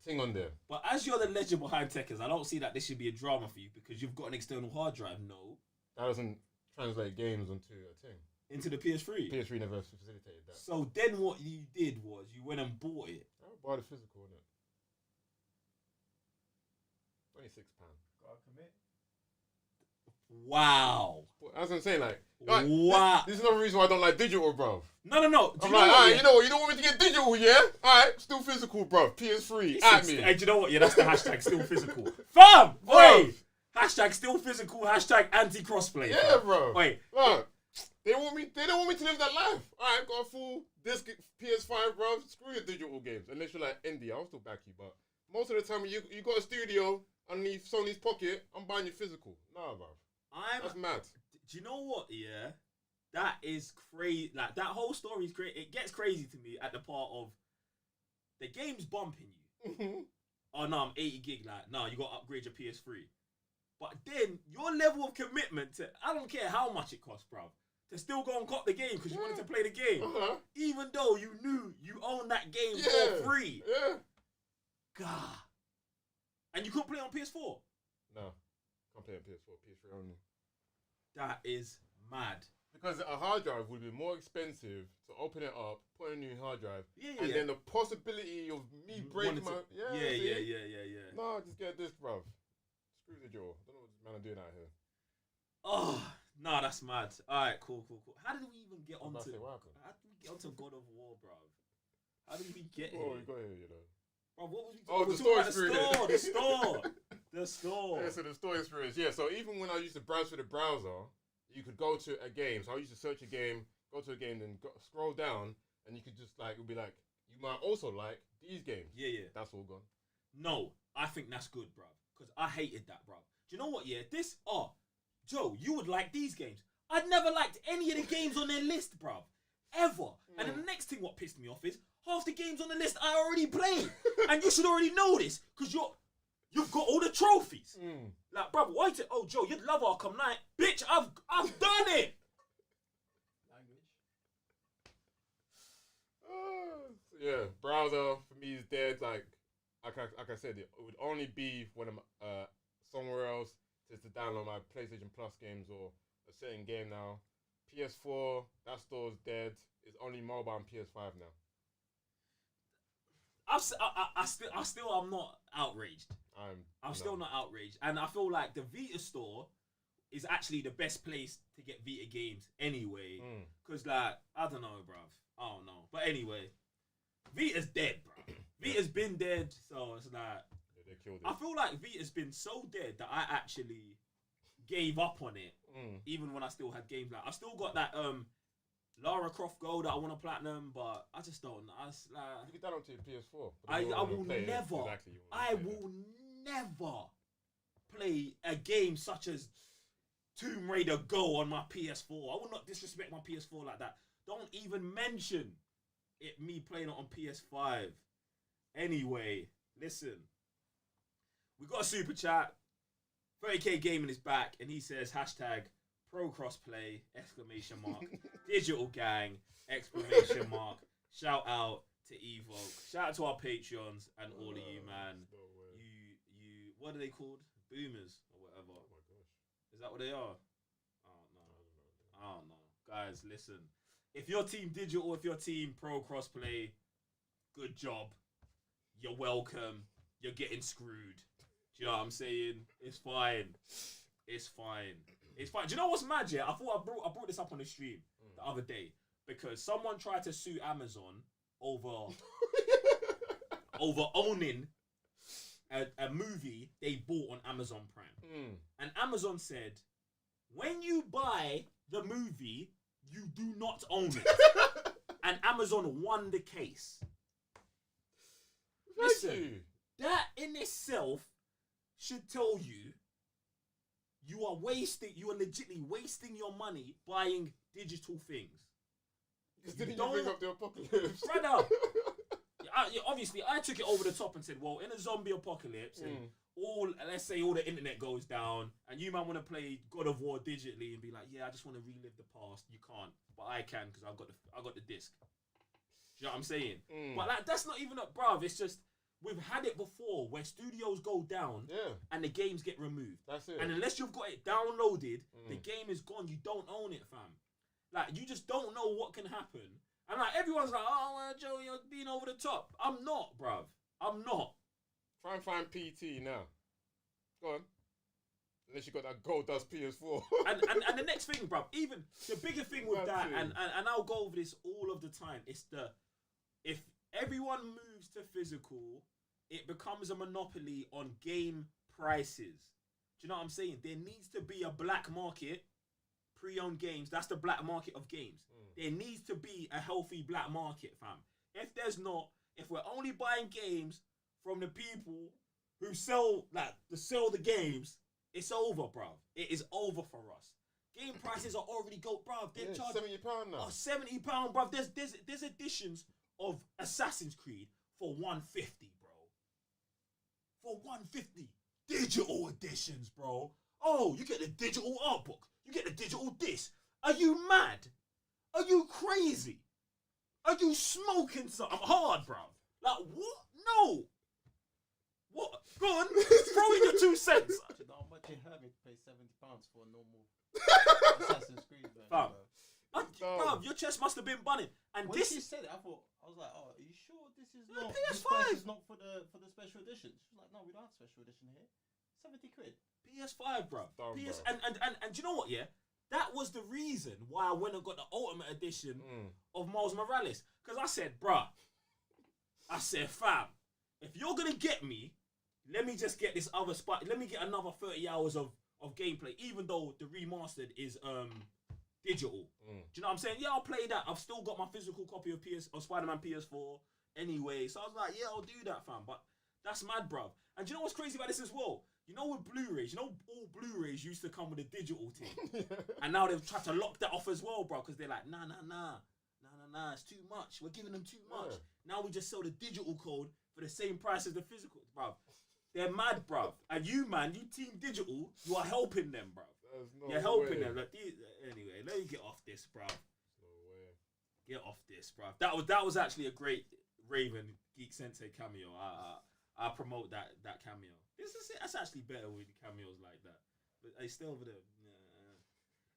thing on there. But as you're the legend behind Tekkers, I don't see that this should be a drama for you because you've got an external hard drive. No. That doesn't translate games onto a thing. Into the PS3? PS3 never facilitated that. So then what you did was you went and bought it. I bought the physical, innit? £26. Gotta commit. Wow. As I'm saying, like wow. This is another reason why I don't like digital, bruv. No. Do I'm you know like, what, alright, yeah? you know what? You don't want me to get digital, yeah? Alright, still physical, bruv. PS3, at me. Hey, do you know what? Yeah, that's the hashtag still physical. Fam! Oi! Hashtag still physical, hashtag anti-crossplay. Yeah, bro. Wait. Look, they don't want me to live that life. Alright, got a full disc PS5, bro. Screw your digital games. Unless you're like indie, I'll still back you, but most of the time you got a studio underneath Sony's pocket, I'm buying your physical. Nah, bro. That's mad. Do you know what? Yeah, that is crazy. Like that whole story is crazy. It gets crazy to me at the part of the game's bumping you. Oh no, I'm 80 gig. Like no, you got to upgrade your PS3. But then your level of commitment to I don't care how much it costs, bro, to still go and cop the game because you wanted to play the game, even though you knew you owned that game for free. Yeah. God. And you couldn't play it on PS4. No, can't play on PS4, PS3 only. That is mad. Because a hard drive would be more expensive to open it up, put in a new hard drive, Yeah. and then the possibility of me breaking my... Yeah. No, just get this, bruv. Screw the jaw. I don't know what this man are doing out here. Oh, no, that's mad. Alright, cool. How did we even get onto... What happened? How did we get onto God of War, bro? How did we get Oh, here? we got here, you know. Bro, what was we Oh, talking the store about? experience. The store. Yeah, so the store experience. Yeah, so even when I used to browse through the browser, you could go to a game. So I used to search a game, go to a game, then scroll down, and you could just like, it would be like, you might also like these games. Yeah. That's all gone. No, I think that's good, bro. Because I hated that, bro. Do you know what, yeah? Joe, you would like these games. I'd never liked any of the games on their list, bro. Ever. And then the next thing what pissed me off is, half the games on the list I already played. And you should already know this, because you've got all the trophies. Like, bro, why oh, Joe, you'd love Arkham Knight. Bitch, I've done it. Yeah, browser for me is dead. Like I said, it would only be when I'm somewhere else to download my PlayStation Plus games or a certain game now. PS4, that store's dead. It's only mobile and PS5 now. I still am not outraged. I'm still not outraged, and I feel like the Vita store is actually the best place to get Vita games anyway. Cause like I don't know, bruv. I don't know, but anyway, Vita's dead, bruv. Vita's been dead, so it's like they killed it. I feel like Vita's been so dead that I actually gave up on it, even when I still had games. Like I still got that Lara Croft Gold that I want to platinum, but I just don't. You can download to your PS4. I will never play a game such as Tomb Raider Go on my PS4. I will not disrespect my PS4 like that. Don't even mention me playing it on PS5. Anyway, listen. We got a super chat 30k Gaming is back, and he says hashtag pro crossplay exclamation mark digital gang exclamation mark. Shout out to Evoke. Shout out to our Patreons and all of you, man. No way. You what are they called? Boomers or whatever. Oh my gosh. Is that what they are? I don't know. Guys, listen. If you're team digital, if you're team pro crossplay, good job. You're welcome. You're getting screwed. Do you know what I'm saying? It's fine. It's fine. It's fine. Do you know what's mad? Yeah, I thought I brought this up on the stream the other day because someone tried to sue Amazon over owning a movie they bought on Amazon Prime. And Amazon said, when you buy the movie, you do not own it. And Amazon won the case. Listen, that in itself should tell you you are legitimately wasting your money buying digital things. Because didn't you bring up the apocalypse? Brother, obviously I took it over the top and said, well, in a zombie apocalypse, and let's say all the internet goes down, and you man want to play God of War digitally and be like, yeah, I just want to relive the past. You can't, but I can because I got the disc. Do you know what I'm saying? But like, that's not even bruv. It's just we've had it before where studios go down and the games get removed. That's it. And unless you've got it downloaded, the game is gone. You don't own it, fam. Like, you just don't know what can happen. And like, everyone's like, oh, Joe, you're being over the top. I'm not, bruv. I'm not. Try and find PT now. Go on. Unless you got that Gold Dust PS4. and the next thing, bruv, even the bigger thing with that, and I'll go over this all of the time, it's if everyone moves to physical, it becomes a monopoly on game prices. Do you know what I'm saying? There needs to be a black market, pre-owned games. That's the black market of games. There needs to be a healthy black market, fam. If there's not, if we're only buying games from the people who sell the games, it's over, bruv. It is over for us. Game prices are already bruv. They're charging £70 now. Oh, £70, bruv. There's editions of Assassin's Creed for $150, bro. For $150. Digital editions, bro. Oh, you get the digital art book. You get the digital disc. Are you mad? Are you crazy? Are you smoking something hard, bruv? Like, what? No. What? Go on. Throw in your 2 cents. Do you know how much it hurt me to pay £70 for a normal Assassin's Creed game? Bruv, your chest must have been bunning. And when this she said it, I was like, oh, are you sure this is not PS5? this price is not for the special edition? She was like, no, we don't have special edition here. 70 quid. PS5, bruv. Dumb, PS bruv. And do you know what, yeah? That was the reason why I went and got the Ultimate Edition of Miles Morales. Because I said, bruh, fam, if you're going to get me, let me just get this other spot. Let me get another 30 hours of gameplay, even though the remastered is digital. Do you know what I'm saying? Yeah, I'll play that. I've still got my physical copy of Spider-Man PS4 anyway. So I was like, yeah, I'll do that, fam. But that's mad, bruv. And do you know what's crazy about this as well? You know with Blu-rays, all Blu-rays used to come with a digital thing. And now they've tried to lock that off as well, bro, because they're like, nah, it's too much. We're giving them too much. Yeah. Now we just sell the digital code for the same price as the physical, bruv. They're mad, bruv. And you, man, you team digital, you are helping them, bruv. You're helping them. Like, anyway, let me get off this, bruv. No way. Get off this, bruv. That was actually a great Raven Geek Sensei cameo. I promote that cameo. That's actually better with cameos like that. But I still over there.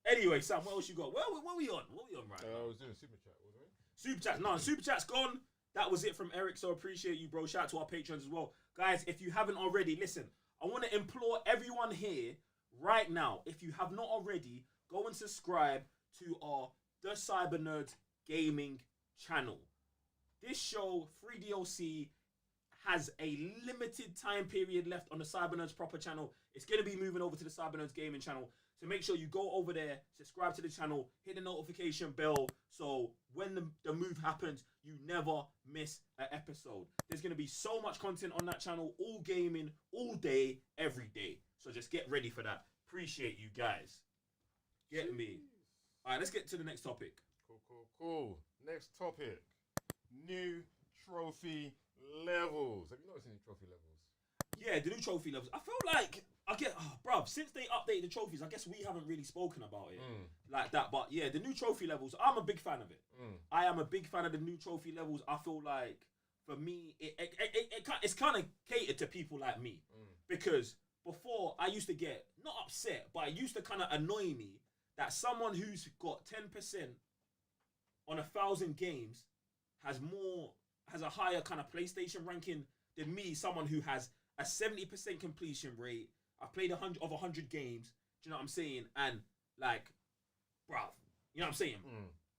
Anyway, Sam, what else you got? What we on? What we on right now? I was doing a super chat, wasn't it? Super chat. No, super chat's gone. That was it from Eric, so appreciate you, bro. Shout out to our patrons as well. Guys, if you haven't already, listen, I want to implore everyone here right now, if you have not already, go and subscribe to our The Cyber Nerds Gaming channel. This show, 3DLC, has a limited time period left on the Cyber Nerds proper channel. It's going to be moving over to the Cyber Nerds Gaming channel. So make sure you go over there, subscribe to the channel, hit the notification bell, so when the move happens, you never miss an episode. There's going to be so much content on that channel, all gaming, all day, every day. So just get ready for that. Appreciate you guys. Get me. All right, let's get to the next topic. Cool. Next topic. New trophy levels. Have you noticed any trophy levels? Yeah, the new trophy levels. I feel like I get, bruv, since they updated the trophies, I guess we haven't really spoken about it like that. But yeah, the new trophy levels, I'm a big fan of it. I am a big fan of the new trophy levels. I feel like, for me, it's kind of catered to people like me. Because before, I used to get, not upset, but it used to kind of annoy me that someone who's got 10% on 1,000 games has a higher kind of PlayStation ranking than me, someone who has a 70% completion rate. I've played 100 games. Do you know what I'm saying? And like, bruv, you know what I'm saying?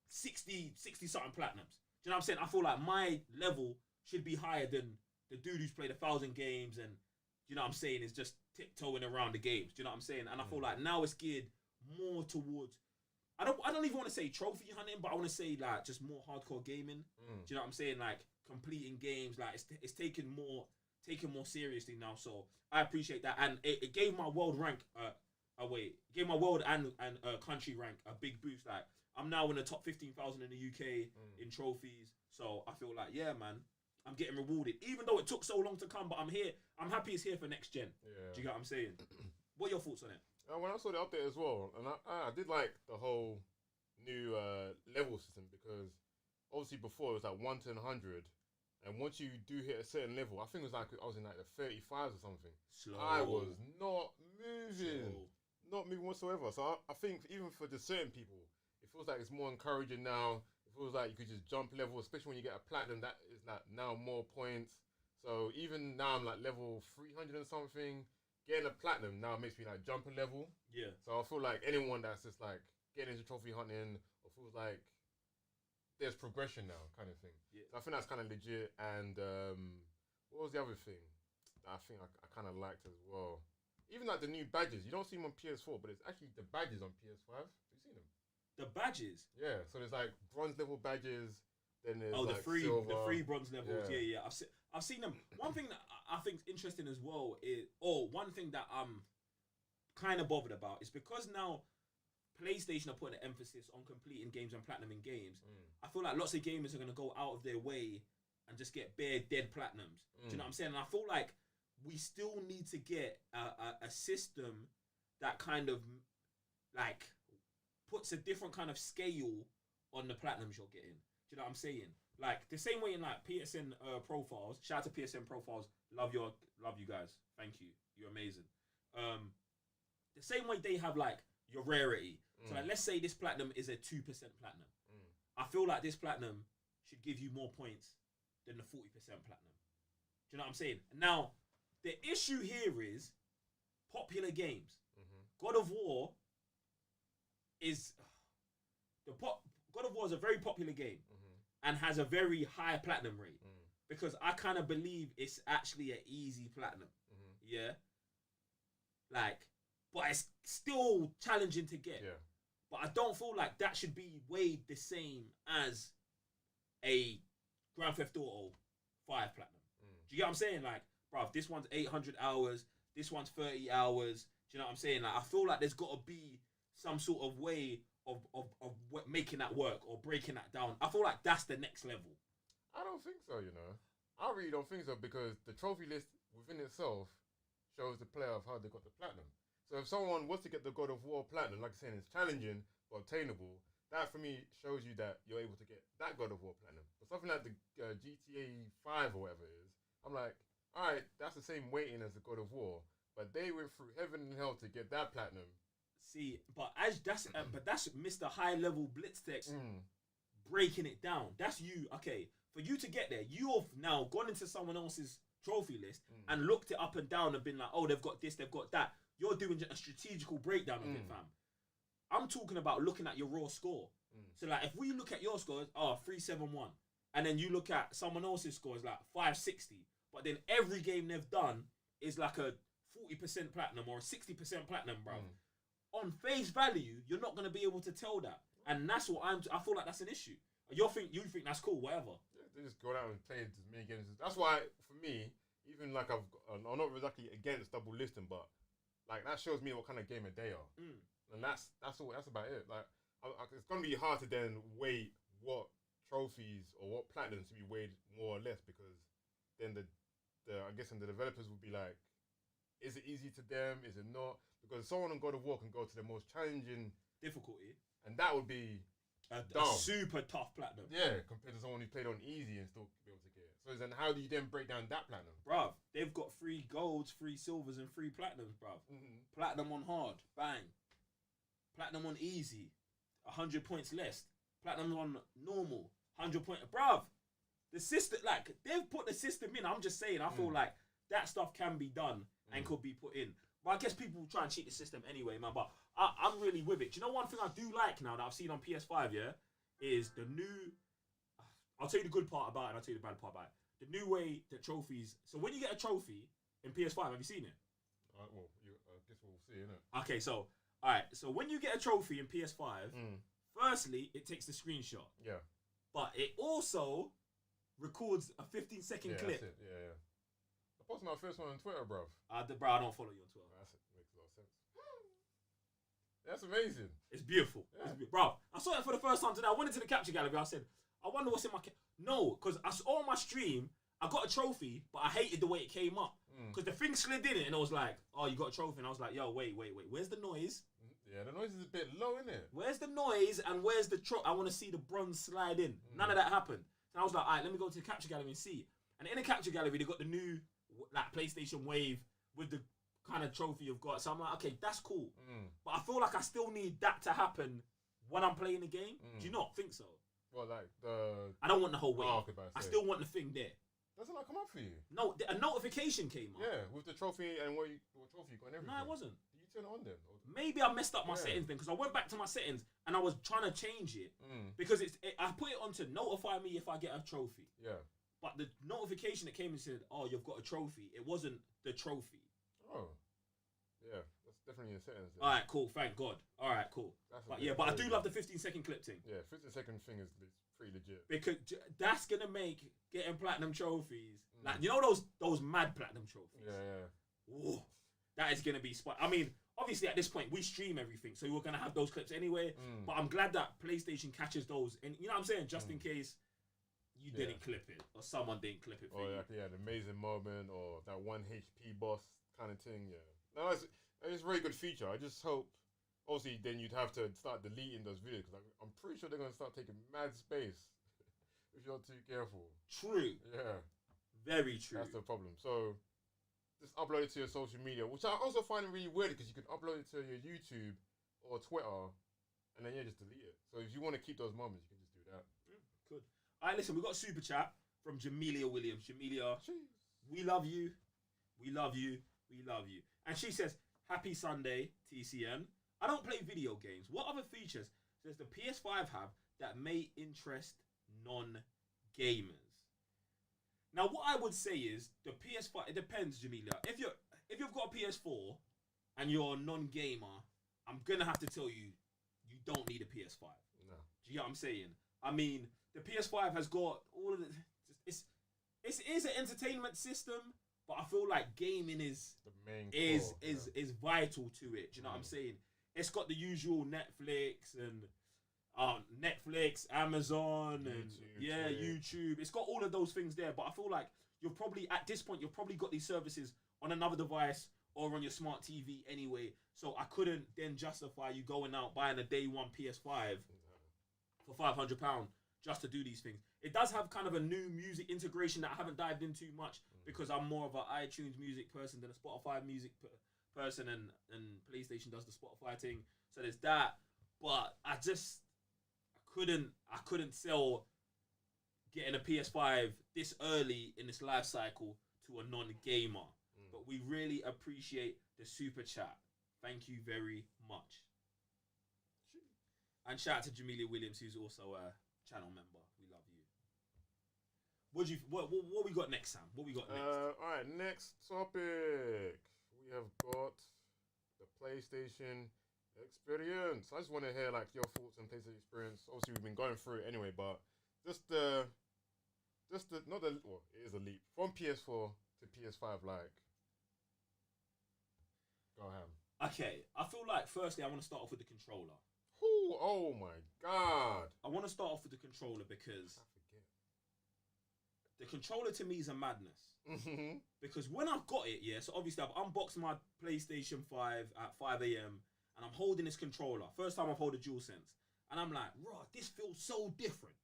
60 something platinums. Do you know what I'm saying? I feel like my level should be higher than the dude who's played 1,000 games and, you know what I'm saying, is just tiptoeing around the games. Do you know what I'm saying? And I feel like now it's geared more towards, I don't even want to say trophy hunting, but I want to say like just more hardcore gaming. Do you know what I'm saying? Like completing games, like it's taken more seriously now. So I appreciate that, and it gave my world rank it gave my world and country rank a big boost. Like I'm now in the top 15,000 in the UK in trophies. So I feel like, yeah, man, I'm getting rewarded, even though it took so long to come. But I'm here. I'm happy it's here for next gen. Yeah. Do you get what I'm saying? What are your thoughts on it? When I saw the update as well, and I did like the whole new level system, because obviously before it was like 1 to 100, and once you do hit a certain level, I think it was like I was in like the 35s or something. Slow. I was not moving whatsoever. So I think even for the certain people, it feels like it's more encouraging now. It feels like you could just jump level, especially when you get a platinum. That is like now more points. So even now I'm like level 300 and something. Getting a platinum now makes me like jump a level. Yeah. So I feel like anyone that's just like getting into trophy hunting or feels like there's progression now, kind of thing. Yeah. So I think that's kind of legit. And what was the other thing that I think I kind of liked as well? Even like the new badges. You don't see them on PS4, but it's actually the badges on PS5. Have you seen them? The badges? Yeah. So there's like bronze level badges. Then there's the like free bronze levels. Yeah. I've seen them. One thing that I think is interesting as well is, one thing that I'm kind of bothered about is because now PlayStation are putting an emphasis on completing games and platinum in games. I feel like lots of gamers are going to go out of their way and just get bare dead platinums. Do you know what I'm saying? And I feel like we still need to get a system that kind of like puts a different kind of scale on the platinums you're getting. Do you know what I'm saying? Like the same way in like PSN profiles. Shout out to PSN profiles. Love you guys. Thank you. You're amazing. The same way they have like your rarity. So like, let's say this platinum is a 2% platinum. I feel like this platinum should give you more points than the 40% platinum. Do you know what I'm saying? Now, the issue here is popular games. God of War is God of War is a very popular game and has a very high platinum rate because I kind of believe it's actually an easy platinum. Yeah, like, but it's still challenging to get. Yeah. But I don't feel like that should be weighed the same as a Grand Theft Auto 5 platinum. Do you get what I'm saying? Like, bruv, this one's 800 hours, this one's 30 hours. Do you know what I'm saying? Like, I feel like there's got to be some sort of way of making that work or breaking that down. I feel like that's the next level. I don't think so, you know. I really don't think so, because the trophy list within itself shows the player of how they got the platinum. So if someone wants to get the God of War platinum, like I'm saying, it's challenging but obtainable, that for me shows you that you're able to get that God of War platinum. But something like the GTA 5 or whatever it is, I'm like, all right, that's the same weighting as the God of War, but they went through heaven and hell to get that platinum. See, but that's Mr. High Level Blitztex breaking it down. That's you. Okay, for you to get there, you've now gone into someone else's trophy list and looked it up and down and been like, oh, they've got this, they've got that. You're doing a strategical breakdown of it, fam. I'm talking about looking at your raw score. So like, if we look at your scores, 371, and then you look at someone else's scores like 560, but then every game they've done is like a 40% platinum or a 60% platinum, bro. On face value, you're not gonna be able to tell that, and that's what I feel like that's an issue. You think that's cool, whatever. Yeah, they just go out and play as many games. That's why, for me, even like I'm not exactly against double listing, but like that shows me what kind of gamer they are, and that's about it. Like it's gonna be hard to then weigh what trophies or what platinums to be weighed more or less, because then the I guess the developers would be like, Is it easy to them? Is it not? Because someone on God of War can go to the most challenging difficulty, and that would be a dumb. super tough platinum. Yeah, compared to someone who played on easy and still be able to get it. So then how do you then break down that platinum? Bruv, they've got 3 golds, 3 silvers, and 3 platinums, bruv. Mm-hmm. Platinum on hard, bang. Platinum on easy, 100 points less. Platinum on normal, 100 points. Bruv, the system, like, they've put the system in. I'm just saying, I feel like that stuff can be done and could be put in. But I guess people try and cheat the system anyway, man. But I'm really with it. Do you know one thing I do like now that I've seen on PS5, yeah? Is the new... I'll tell you the good part about it and I'll tell you the bad part about it. The new way that trophies... So when you get a trophy in PS5, have you seen it? Well, I guess we'll see, innit? Okay, so... Alright, so when you get a trophy in PS5, firstly, it takes the screenshot. Yeah. But it also records a 15-second clip. That's it. Yeah. I posted my first one on Twitter, bruv. Bro, I don't follow you on Twitter. That makes a lot of sense. That's amazing. It's beautiful. Yeah. Bro, I saw it for the first time today. I went into the capture gallery. I said, I wonder what's in my... No, because I saw on my stream, I got a trophy, but I hated the way it came up. Because the thing slid in it, and it was like, oh, you got a trophy. And I was like, yo, wait. Where's the noise? Yeah, the noise is a bit low, isn't it? Where's the noise, and where's the trophy? I want to see the bronze slide in. None of that happened. So I was like, all right, let me go to the capture gallery and see. And in the capture gallery, they got the new like PlayStation Wave with the kind of trophy you've got. So I'm like, okay, that's cool. But I feel like I still need that to happen when I'm playing the game. Do you not think so? Well, like the... I don't want the whole wave. Oh, okay, I still want the thing there. Doesn't that come up for you? No, a notification came up. Yeah, with the trophy and what trophy you got and everything. No, it wasn't. Did you turn it on then? Maybe I messed up my settings then because I went back to my settings and I was trying to change it because I put it on to notify me if I get a trophy. Yeah. But the notification that came and said, oh, you've got a trophy, it wasn't the trophy. Oh. Yeah, that's definitely in settings. All right, cool. Thank God. All right, cool. But I do love the 15-second clip thing. Yeah, 15-second thing is pretty legit. Because that's going to make getting platinum trophies, like, you know those mad platinum trophies? Yeah. Ooh, that is going to be spot. I mean, obviously at this point, we stream everything, so we're going to have those clips anyway. But I'm glad that PlayStation catches those. And you know what I'm saying? Just in case you didn't clip it or someone didn't clip it for you. Yeah, the amazing moment or that 1 HP boss kind of thing. Yeah. No, it's a very good feature. I just hope, obviously, then you'd have to start deleting those videos because I'm pretty sure they're going to start taking mad space if you're not too careful. True. Yeah. Very true. That's the problem. So just upload it to your social media, which I also find really weird because you can upload it to your YouTube or Twitter and then just delete it. So if you want to keep those moments, you can just do that. Good. All right, listen, we got a super chat from Jamelia Williams. Jamelia, Jeez. we love you. We love you. We love you. And she says, happy Sunday, TCN. I don't play video games. What other features does the PS5 have that may interest non-gamers? Now, what I would say is the PS5. It depends, Jamelia. If you've got a PS4 and you're a non-gamer, I'm gonna have to tell you, you don't need a PS5. No. Do you get what I'm saying? I mean, the PS5 has got all of the. It is an entertainment system, but I feel like gaming is the main is core, vital to it. Do you know what I'm saying? It's got the usual Netflix and Netflix, Amazon, and YouTube. It's got all of those things there, but I feel like you've probably at this point you've probably got these services on another device or on your smart TV anyway. So I couldn't then justify you going out buying a day one PS5 for £500 just to do these things. It does have kind of a new music integration that I haven't dived into much because I'm more of an iTunes music person than a Spotify music person, and PlayStation does the Spotify thing. So there's that, but I couldn't sell getting a PS5 this early in this life cycle to a non-gamer. But we really appreciate the super chat. Thank you very much. And shout out to Jamelia Williams, who's also a channel member. We love you. What we got next, Sam? What we got next? All right, next topic. We have got the PlayStation experience. I just want to hear like your thoughts on PlayStation experience. Obviously, we've been going through it anyway, but it is a leap from PS4 to PS5. Like, go ham. Okay, I feel like firstly I want to start off with the controller. Ooh, oh my god! I want to start off with the controller because I forget. the controller to me is a madness. Mm-hmm. Because when I've got it, yeah, so obviously I've unboxed my PlayStation 5 at 5 a.m. and I'm holding this controller. First time I've held a DualSense. And I'm like, raw, this feels so different.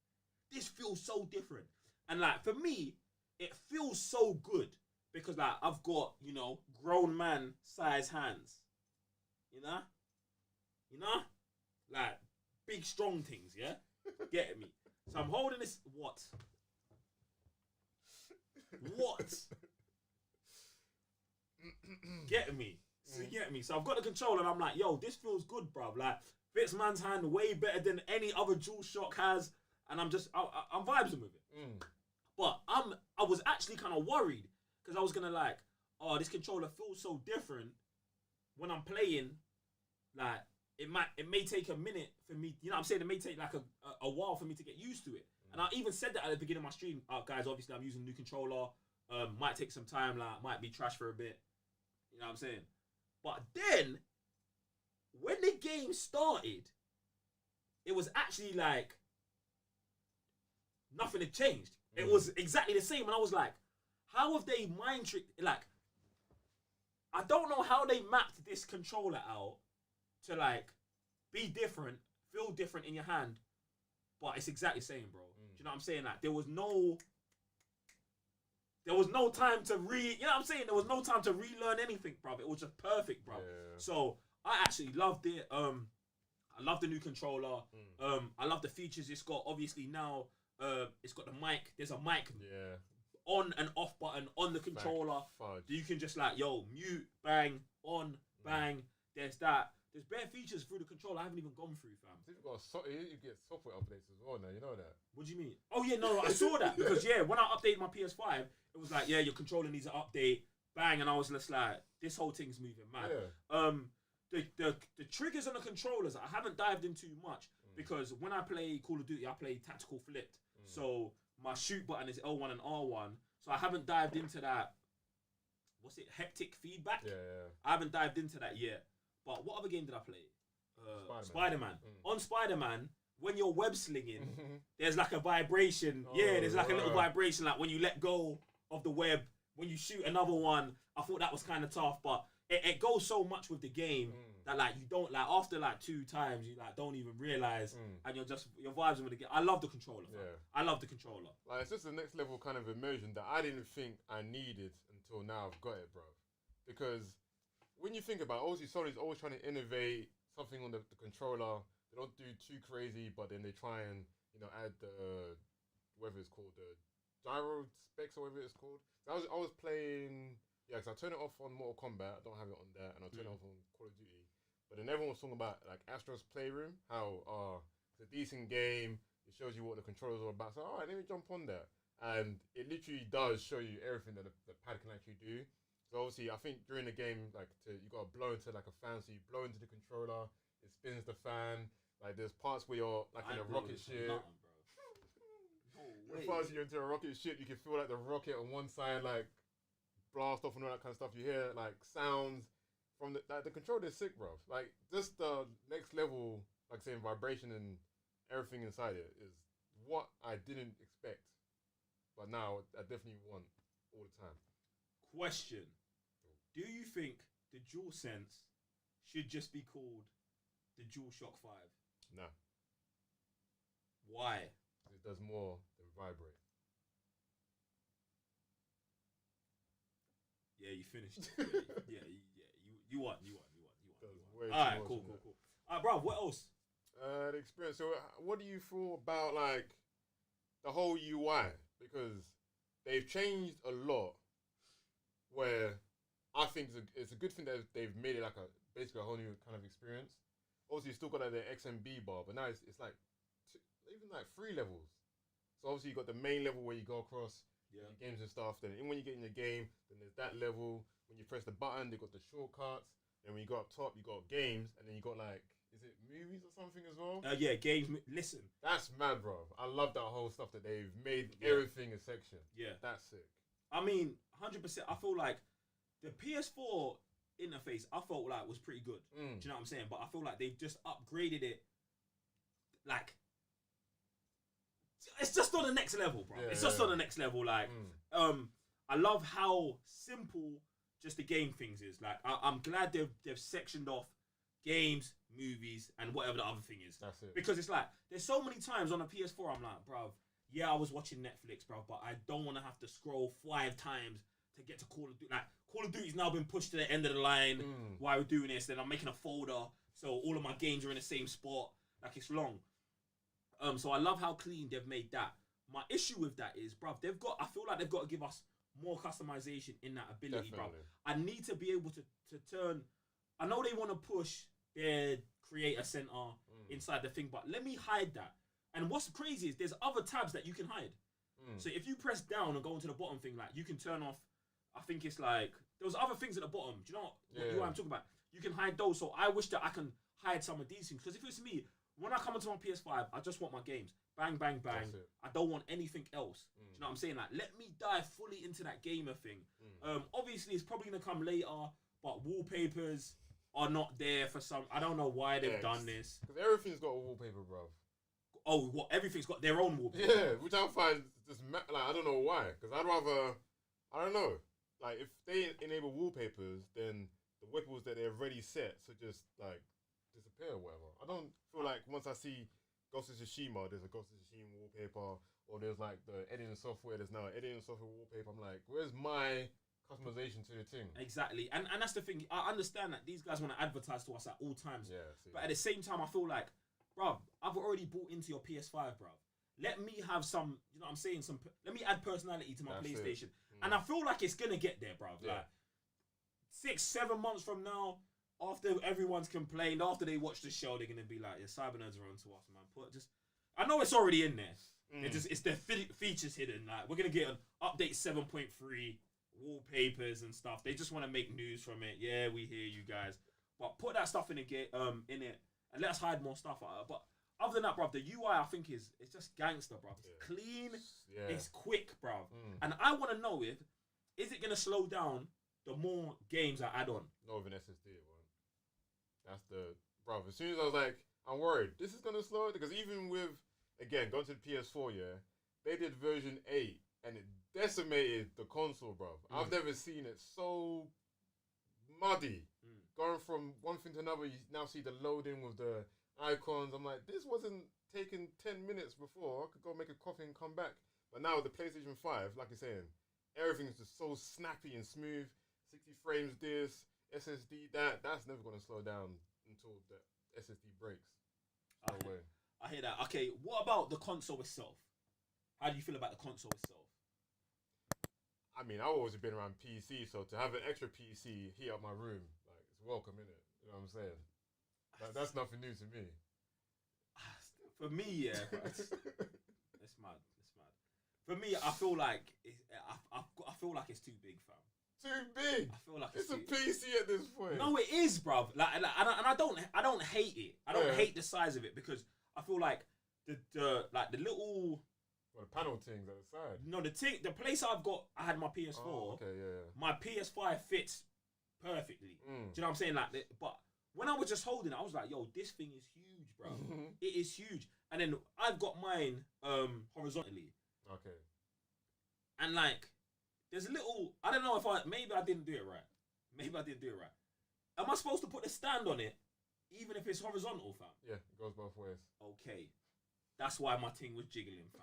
This feels so different. And like, for me, it feels so good. Because like, I've got, you know, grown man size hands. You know? You know? Like, big strong things, yeah? Get me? So I'm holding this, what? What? Get me? So get me? So I've got the controller and I'm like, yo, this feels good, bruv. Like, fits man's hand way better than any other DualShock has. And I'm vibing with it. But I was actually kind of worried. Because I was going to like, oh, this controller feels so different when I'm playing. Like, it may take a minute for me, you know what I'm saying? It may take like a while for me to get used to it. And I even said that at the beginning of my stream. Guys, obviously I'm using a new controller. Might take some time, like, might be trash for a bit. You know what I'm saying? But then, when the game started, it was actually like, nothing had changed. It was exactly the same. And I was like, how have they mind tricked? Like, I don't know how they mapped this controller out to like be different, feel different in your hand, but it's exactly the same, bro. Do you know what I'm saying? Like, there was no time to you know what I'm saying? There was no time to relearn anything, bro. It was just perfect, bro. Yeah. So I actually loved it. I love the new controller. I love the features it's got. Obviously now, it's got the mic. There's a mic. Yeah. On and off button on the controller. You can just like, yo, mute, bang, on, bang. There's that. There's bare features through the controller I haven't even gone through, fam. You get software updates as well now, you know that? What do you mean? Oh yeah, no, I saw that. Because yeah, when I updated my PS5, it was like, yeah, your controller needs an update, bang, and I was just like, this whole thing's moving mad. Yeah. The triggers on the controllers, I haven't dived into much, because when I play Call of Duty, I play tactical flipped. So my shoot button is L1 and R1. So I haven't dived into that. What's it? Haptic feedback? Yeah. I haven't dived into that yet. But what other game did I play? Spider-Man. On Spider-Man, when you're web slinging, there's like a vibration. There's like a little vibration. Like when you let go of the web, when you shoot another one. I thought that was kind of tough, but it goes so much with the game that like you don't like after like 2 times you like don't even realize and you're vibing with the game. I love the controller. I love the controller. Like, it's just the next level kind of immersion that I didn't think I needed until now I've got it, bro. Because when you think about it, obviously Sony's always trying to innovate something on the controller. They don't do too crazy, but then they try and, you know, add the whatever it's called, the gyro specs or whatever it's called. So I was playing. Yeah, because I turn it off on Mortal Kombat. I don't have it on there, and I turn it off on Call of Duty. But then everyone was talking about like Astro's Playroom, how it's a decent game. It shows you what the controllers are about. So all right, let me jump on that, and it literally does show you everything that the pad can actually do. So obviously, I think during the game, like you gotta blow into like a fan. So you blow into the controller, it spins the fan. Like there's parts where you're like in a rocket ship. First you're into a rocket ship, you can feel like the rocket on one side, like blast off and all that kind of stuff. You hear like sounds from the controller is sick, bro. Like just the next level, like saying vibration and everything inside it is what I didn't expect, but now I definitely want all the time. Question: do you think the DualSense should just be called the DualShock 5? No. Why? It does more than vibrate. Yeah, you finished. You won. All right, cool. All right, bro, what else? The experience. So what do you feel about like the whole UI? Because they've changed a lot where I think it's a good thing that they've made it like basically a whole new kind of experience. Obviously, you still got like the XMB bar, but now it's like even like 3 levels. So obviously you got the main level where you go across your games and stuff. Then when you get in the game, then there's that level. When you press the button, they got the shortcuts. Then when you go up top, you got games, and then you got like, is it movies or something as well? Yeah, games. Listen, that's mad, bro. I love that whole stuff that they've made everything a section. Yeah, that's sick. I mean, 100%. I feel like the PS4 interface, I felt like was pretty good. Do you know what I'm saying? But I feel like they've just upgraded it, like it's just on the next level, bro. Yeah, It's just on the next level. Like, I love how simple just the game things is. Like, I'm glad they've sectioned off games, movies, and whatever the other thing is. That's it. Because it's like, there's so many times on a PS4, I'm like, bruv, yeah, I was watching Netflix, bruv, but I don't want to have to scroll 5 times to get to Call of Duty. Like, Call of Duty's now been pushed to the end of the line while we're doing this. Then I'm making a folder, so all of my games are in the same spot. Like, it's long. So I love how clean they've made that. My issue with that is, bruv, I feel like they've got to give us more customization in that ability, bruv. I need to be able to turn. I know they want to push their creator center inside the thing, but let me hide that. And what's crazy is there's other tabs that you can hide. So if you press down and go into the bottom thing, like you can turn off. I think it's like there was other things at the bottom. Do you know what I'm talking about? You can hide those. So I wish that I can hide some of these things, because if it's me, when I come into my PS5, I just want my games. Bang, bang, bang. I don't want anything else. Do you know what I'm saying? Like, let me dive fully into that gamer thing. Obviously, it's probably going to come later, but wallpapers are not there for some. I don't know why they've done this. Because everything's got a wallpaper, bro. Oh, what? Everything's got their own wallpaper. Yeah, which I find just like, I don't know why. Because I'd rather, I don't know. Like, if they enable wallpapers, then the weapons that they're already set should just, like, disappear or whatever. I don't feel like once I see Ghost of Tsushima, there's a Ghost of Tsushima wallpaper, or there's like the editing software, there's now an editing software wallpaper. I'm like, where's my customization to the thing? Exactly. And that's the thing. I understand that these guys want to advertise to us at all times. Yeah. But at the same time, I feel like, bruv, I've already bought into your PS5, bruv. Let me have some, you know what I'm saying? Let me add personality to my PlayStation. And I feel like it's going to get there, bruv. Yeah. Like, 6-7 months from now, after everyone's complained, after they watch the show, they're gonna be like, "Yeah, Cybernerds are onto us, man." I know it's already in there. It's the features hidden. Like, we're gonna get an update 7.3, wallpapers and stuff. They just want to make news from it. Yeah, we hear you guys, but put that stuff in it, and let us hide more stuff out of it. But other than that, bruv, the UI I think it's just gangster, bruv. It's clean, it's quick, bruv. And I want to know is it gonna slow down the more games I add on? Not with an SSD, it won't. That's bro. As soon as I was like, I'm worried, this is gonna slow it, because even with, again, going to the PS4, they did version 8 and it decimated the console, bro. I've never seen it so muddy. Going from one thing to another, you now see the loading with the icons. I'm like, this wasn't taking 10 minutes before. I could go make a coffee and come back. But now with the PlayStation 5, like you're saying, everything's just so snappy and smooth. 60 frames this, SSD that's never going to slow down until the SSD breaks. No way. I hear that. Okay, what about the console itself? How do you feel about the console itself? I mean, I've always been around PC, so to have an extra PC heat up my room, like, it's welcome, innit? You know what I'm saying? That's nothing new to me. For me, yeah, but it's mad. It's mad. For me, I feel like I feel like it's too big, fam. Too big. I feel like it's a PC at this point. No, it is, bruv. Like, and I don't hate it. I don't hate the size of it, because I feel like the little. Well, the panel things at the side. No, the place I had my PS4. Oh, okay, yeah. My PS5 fits perfectly. Do you know what I'm saying? Like, but when I was just holding it, I was like, yo, this thing is huge, bro. It is huge. And then I've got mine horizontally. Okay. And like, there's a little, I don't know if maybe I didn't do it right. Am I supposed to put the stand on it, even if it's horizontal, fam? Yeah, it goes both ways. Okay. That's why my thing was jiggling, fam.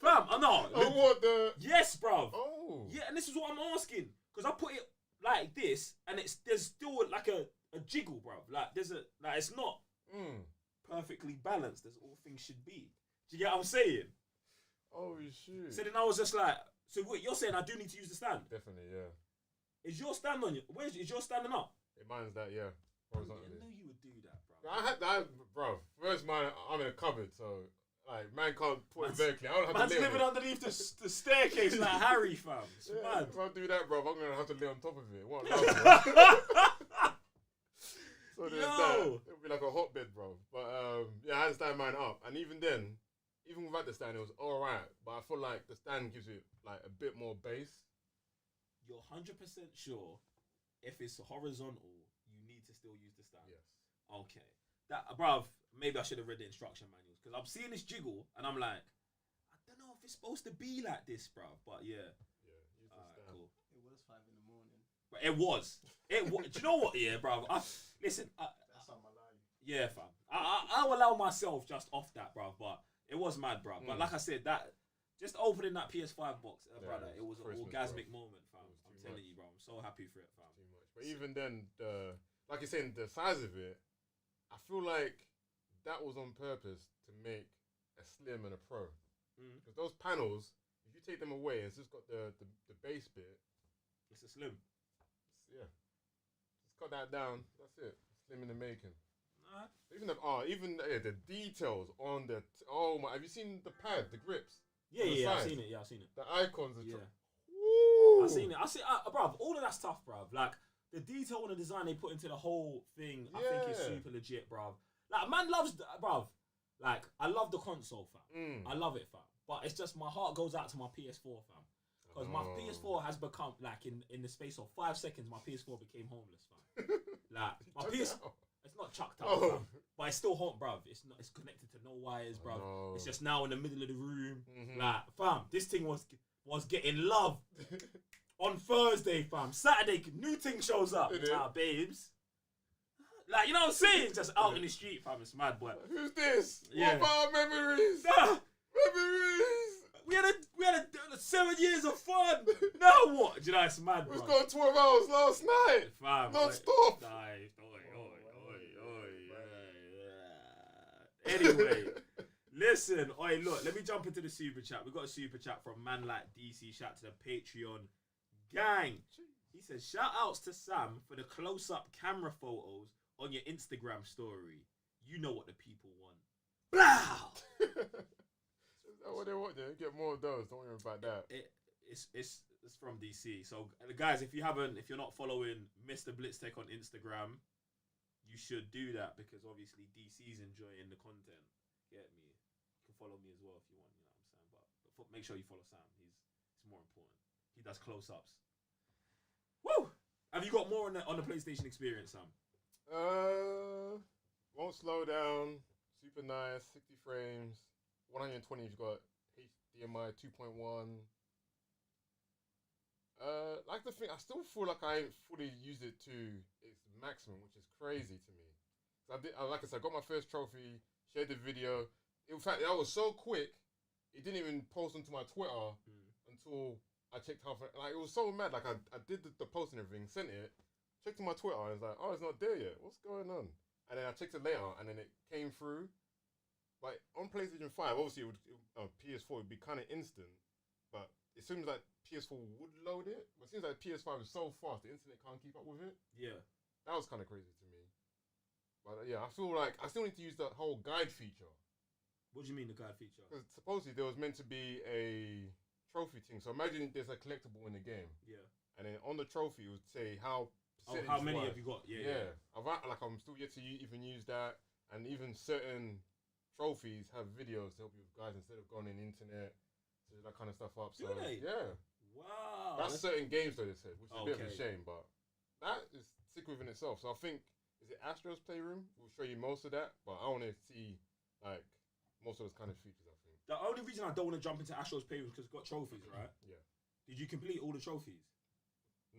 Fam, I'm not. Oh, what the? Yes, bruv. Oh. Yeah, and this is what I'm asking. Because I put it like this, and there's still like a jiggle, bruv. Like, it's not perfectly balanced as all things should be. Do you get what I'm saying? Oh, shoot. So then I was just like, so what you're saying, I do need to use the stand? Definitely, yeah. Is your stand on you? Is your standing up? Mine's that, yeah. Horizontally. I knew you would do that, bro. Bro, first mine, I'm in a cupboard, so, like, man can't put it vertically. I don't have man's to lay living on it. underneath the staircase like Harry, fam. It's mad. If I do that, bro, I'm going to have to lay on top of it. What love, So there's that. It'll be like a hotbed, bro. But, yeah, I had to stand mine up. And even then, even without the stand, it was alright. But I feel like the stand gives it, like, a bit more base. You're 100% sure if it's horizontal, you need to still use the stand? Yes. Okay. That, bruv, maybe I should have read the instruction manuals, because I'm seeing this jiggle, and I'm like, don't know if it's supposed to be like this, bro. But yeah. Yeah, use the Alright, stand. cool. It was 5 in the morning. But it was. Do you know what? Yeah, bro. Listen. That's how I lie. Yeah, fam. I'll allow myself just off that, bro. But it was mad, bro. But like I said, that just opening that PS5 box, brother, it was an Christmas, orgasmic bro. moment, fam. It was I'm too telling much. you, bro. I'm so happy for it, fam. Too much. But even then, like you're saying, the size of it, I feel like that was on purpose to make a Slim and a Pro. Because those panels, if you take them away, it's just got the base bit. It's a Slim. Yeah. Just cut that down. That's it. Slim in the making. Nah. Even the details on the. Oh my! Have you seen the pad, the grips? Yeah, on the I've side? seen it. Yeah, I've seen it. The icons. Yeah. Woo! I've seen it. Bruv, all of that stuff, bruv. Like, the detail and the design they put into the whole thing, I think is Yeah. super legit, bruv. Like, man loves, bruv. Like, I love the console, fam. I love it, fam. But it's just, my heart goes out to my PS4, fam. Because my PS4 has become, like, in the space of 5 seconds, my PS4 became homeless, fam. Like, my PS4, it's not chucked out, fam. But it's still hot, bruv. It's connected to no wires, bruv. It's just now in the middle of the room. Like, fam, this thing was getting love on Thursday, fam. Saturday, new thing shows up. Babes. Like, you know what I'm saying? Just out in the street, fam. It's mad, boy. Who's this? Yeah. What about memories? Memories. We had a 7 years of fun. Now what? Do you know, it's mad, bro. We've got 12 hours last night. Fam, Non-stop. Anyway, listen. Oi, look. Let me jump into the super chat. We got a super chat from Man Like DC. Shout to the Patreon gang. He says, shout outs to Sam for the close-up camera photos on your Instagram story. You know what the people want. Blow! Is that what they want? They get more of those. Don't worry about that. It's from DC. So guys, if you're not following Mr. Blitztech on Instagram, you should do that because obviously DC's enjoying the content. Get me? You can follow me as well if you want. You know what I'm saying? But make sure you follow Sam. It's more important. He does close-ups. Woo! Have you got more on the PlayStation experience, Sam? Won't slow down. Super nice. 60 frames. 120 if you got HDMI 2.1. Like the thing, I still feel like I ain't fully used it to its maximum, which is crazy to me. So like I said, I got my first trophy, shared the video. In fact, that was so quick, it didn't even post onto my Twitter until I checked half. Like it was so mad. Like I did the post and everything, sent it, checked on my Twitter, and I was like, oh, it's not there yet. What's going on? And then I checked it later, and then it came through. Like on PlayStation 5, obviously PS4 would be kind of instant, but it seems like PS4 would load it. But it seems like PS5 is so fast, the internet can't keep up with it. Yeah. That was kind of crazy to me. But yeah, I feel like I still need to use that whole guide feature. What do you mean the guide feature? Because supposedly there was meant to be a trophy thing. So imagine there's a collectible in the game. Yeah. And then on the trophy it would say how many have you got? Yeah. I'm still yet to even use that. And even certain trophies have videos to help you with guides instead of going on the internet, so that kind of stuff up. So do they? yeah. Wow. That's certain games though, they said, which is a bit of a Okay. shame, but that is sick within itself. So I think, is it Astro's Playroom? We'll show you most of that, but I want to see like most of those kind of features, I think. The only reason I don't want to jump into Astro's Playroom is because it's got trophies, right? Yeah. Did you complete all the trophies?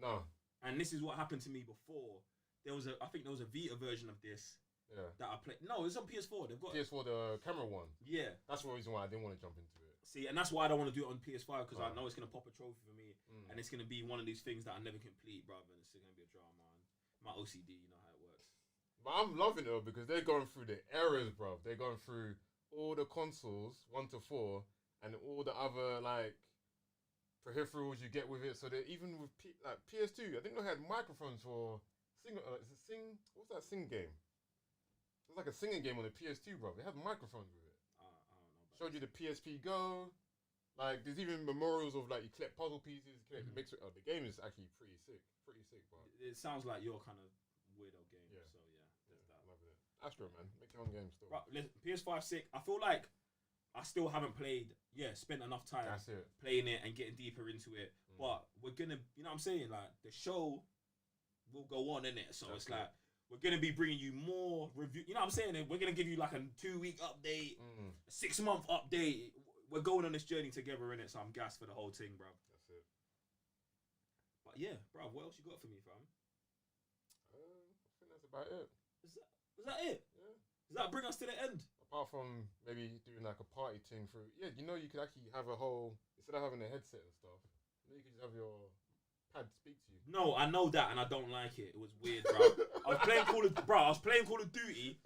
No. And this is what happened to me before. I think there was a Vita version of this Yeah. that I played. No, it's on PS4. They've got PS4, the camera one. Yeah. That's the reason why I didn't want to jump into it. See, and that's why I don't want to do it on PS5 because I know it's gonna pop a trophy for me, Mm. and it's gonna be one of these things that I never complete, bro. And it's gonna be a drama. And my OCD, you know how it works. But I'm loving it though because they're going through the eras, bro. They're going through all the consoles 1 to 4 and all the other like peripherals you get with it. So that even with like PS2, I think they had microphones for sing. What's that sing game? It was like a singing game on the PS2, bro. They had microphones with it. I don't know. Showed you the PSP Go. Like there's even memorials of like you collect puzzle pieces. Collect mix it. The game is actually pretty sick, bro. It sounds like your kind of weirdo game. Yeah. So yeah, there's that. Loving it. Astro, man, make your own game still. Bro, listen, PS5 sick. I feel like I still haven't spent enough time That's it. playing it and getting deeper into it. But we're gonna, you know what I'm saying? Like, the show will go on, innit? So That's it's it. like, we're gonna be bringing you more review. You know what I'm saying? We're gonna give you like a 2-week update, a 6-month update. we're going on this journey together, innit? So I'm gassed for the whole thing, bro. That's it. But yeah, bro, what else you got for me, fam? I think that's about it. Was that it? Yeah. Does that bring us to the end? Apart from maybe doing like a party thing through. Yeah, you know, you could actually have a whole, instead of having a headset and stuff, you could just have your pad speak to you. No, I know that, and I don't like it. It was weird, bro. I was playing Call of Duty,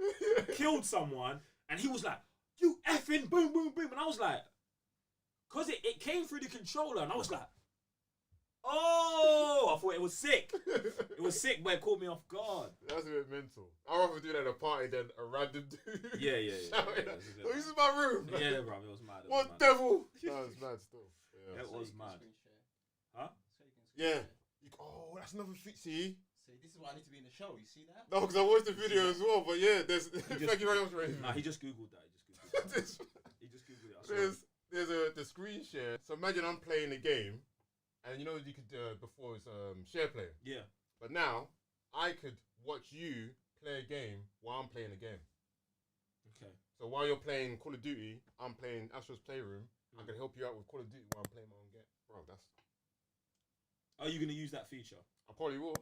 killed someone, and he was like, "You effing boom, boom, boom," and I was like, cause it came through the controller, and I was like, "Oh!" I thought it was sick. It was sick, but it caught me off guard. That's a bit mental. I'd rather do that at a party than a random dude. Yeah. Shouting, oh, this is my room. Yeah, bro, it was mad. What devil? No, it's mad still. Yeah. It was mad. Huh? Yeah. Oh, that's another feature. See, this is why I need to be in the show. You see that? no, because I watched the video as well. But yeah, there's. Thank you very much, Ray. Nah, he just googled that. He just googled it. I swear. There's the screen share. So imagine I'm playing a game, and you know you could before it was share play. Yeah. But now I could watch you play a game while I'm playing a game. Okay. So while you're playing Call of Duty, I'm playing Astro's Playroom. I can help you out with Call of Duty while I'm playing my own game. Bro, that's. Are you gonna use that feature? I probably will.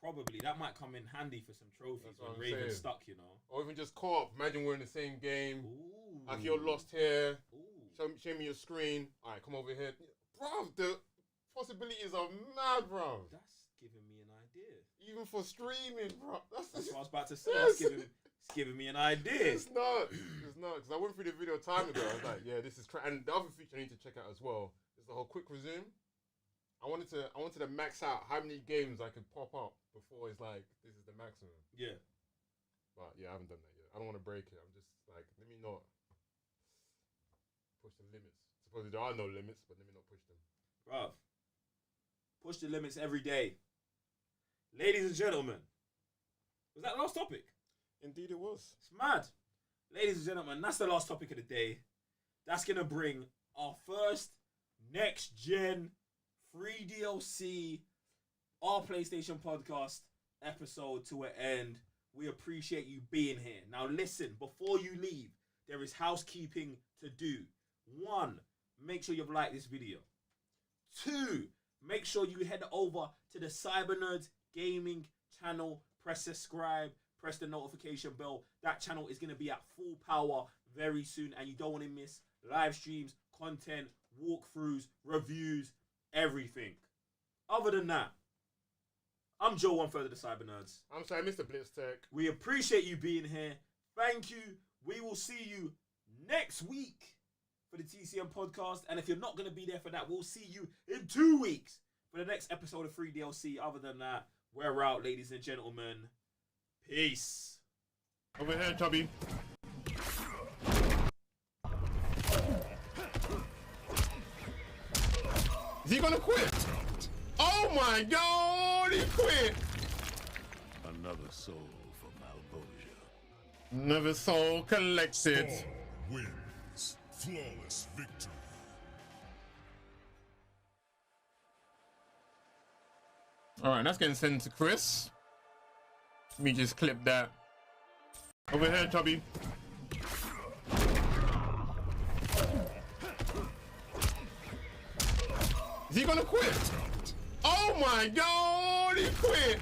Probably. That might come in handy for some trophies when Raven's stuck, you know. Or even just co-op. Imagine we're in the same game. Ooh. Like you're lost here. Ooh. Show me your screen. All right, come over here. Bro, the possibilities are mad, bro. That's giving me an idea. Even for streaming, bro. That's what I was about to say. It's giving me an idea. It's not. Because I went through the video time ago. I was like, yeah, this is and the other feature I need to check out as well is the whole quick resume. I wanted to max out how many games I could pop up before it's like this is the maximum. Yeah. But yeah, I haven't done that yet. I don't want to break it. I'm just like, let me not push the limits. Supposedly there are no limits, but let me not push them. Bruv, push the limits every day. Ladies and gentlemen, was that the last topic? Indeed it was. It's mad. Ladies and gentlemen, that's the last topic of the day. That's going to bring our first next-gen free DLC, our PlayStation podcast episode to an end. We appreciate you being here. Now listen, before you leave, there is housekeeping to do. 1, make sure you've liked this video. 2, make sure you head over to the Cybernerds Gaming channel, press subscribe, press the notification bell. That channel is going to be at full power very soon, and you don't want to miss live streams, content, walkthroughs, reviews, everything. Other than that, I'm Joe, 1/3 of the Cybernerds. I'm sorry, Mr. Blitztech. We appreciate you being here. Thank you. We will see you next week for the TCM podcast. And if you're not going to be there for that, we'll see you in 2 weeks for the next episode of Free DLC. Other than that, we're out, ladies and gentlemen. Peace. Over here, Chubby. Is he gonna quit? Oh my God, he quit! Another soul for Malvosia. Another soul collected. Paul wins. Flawless victory. Alright, that's getting sent to Chris. Let me just clip that. Over here, Chubby. Is he gonna quit? Oh my God, he quit!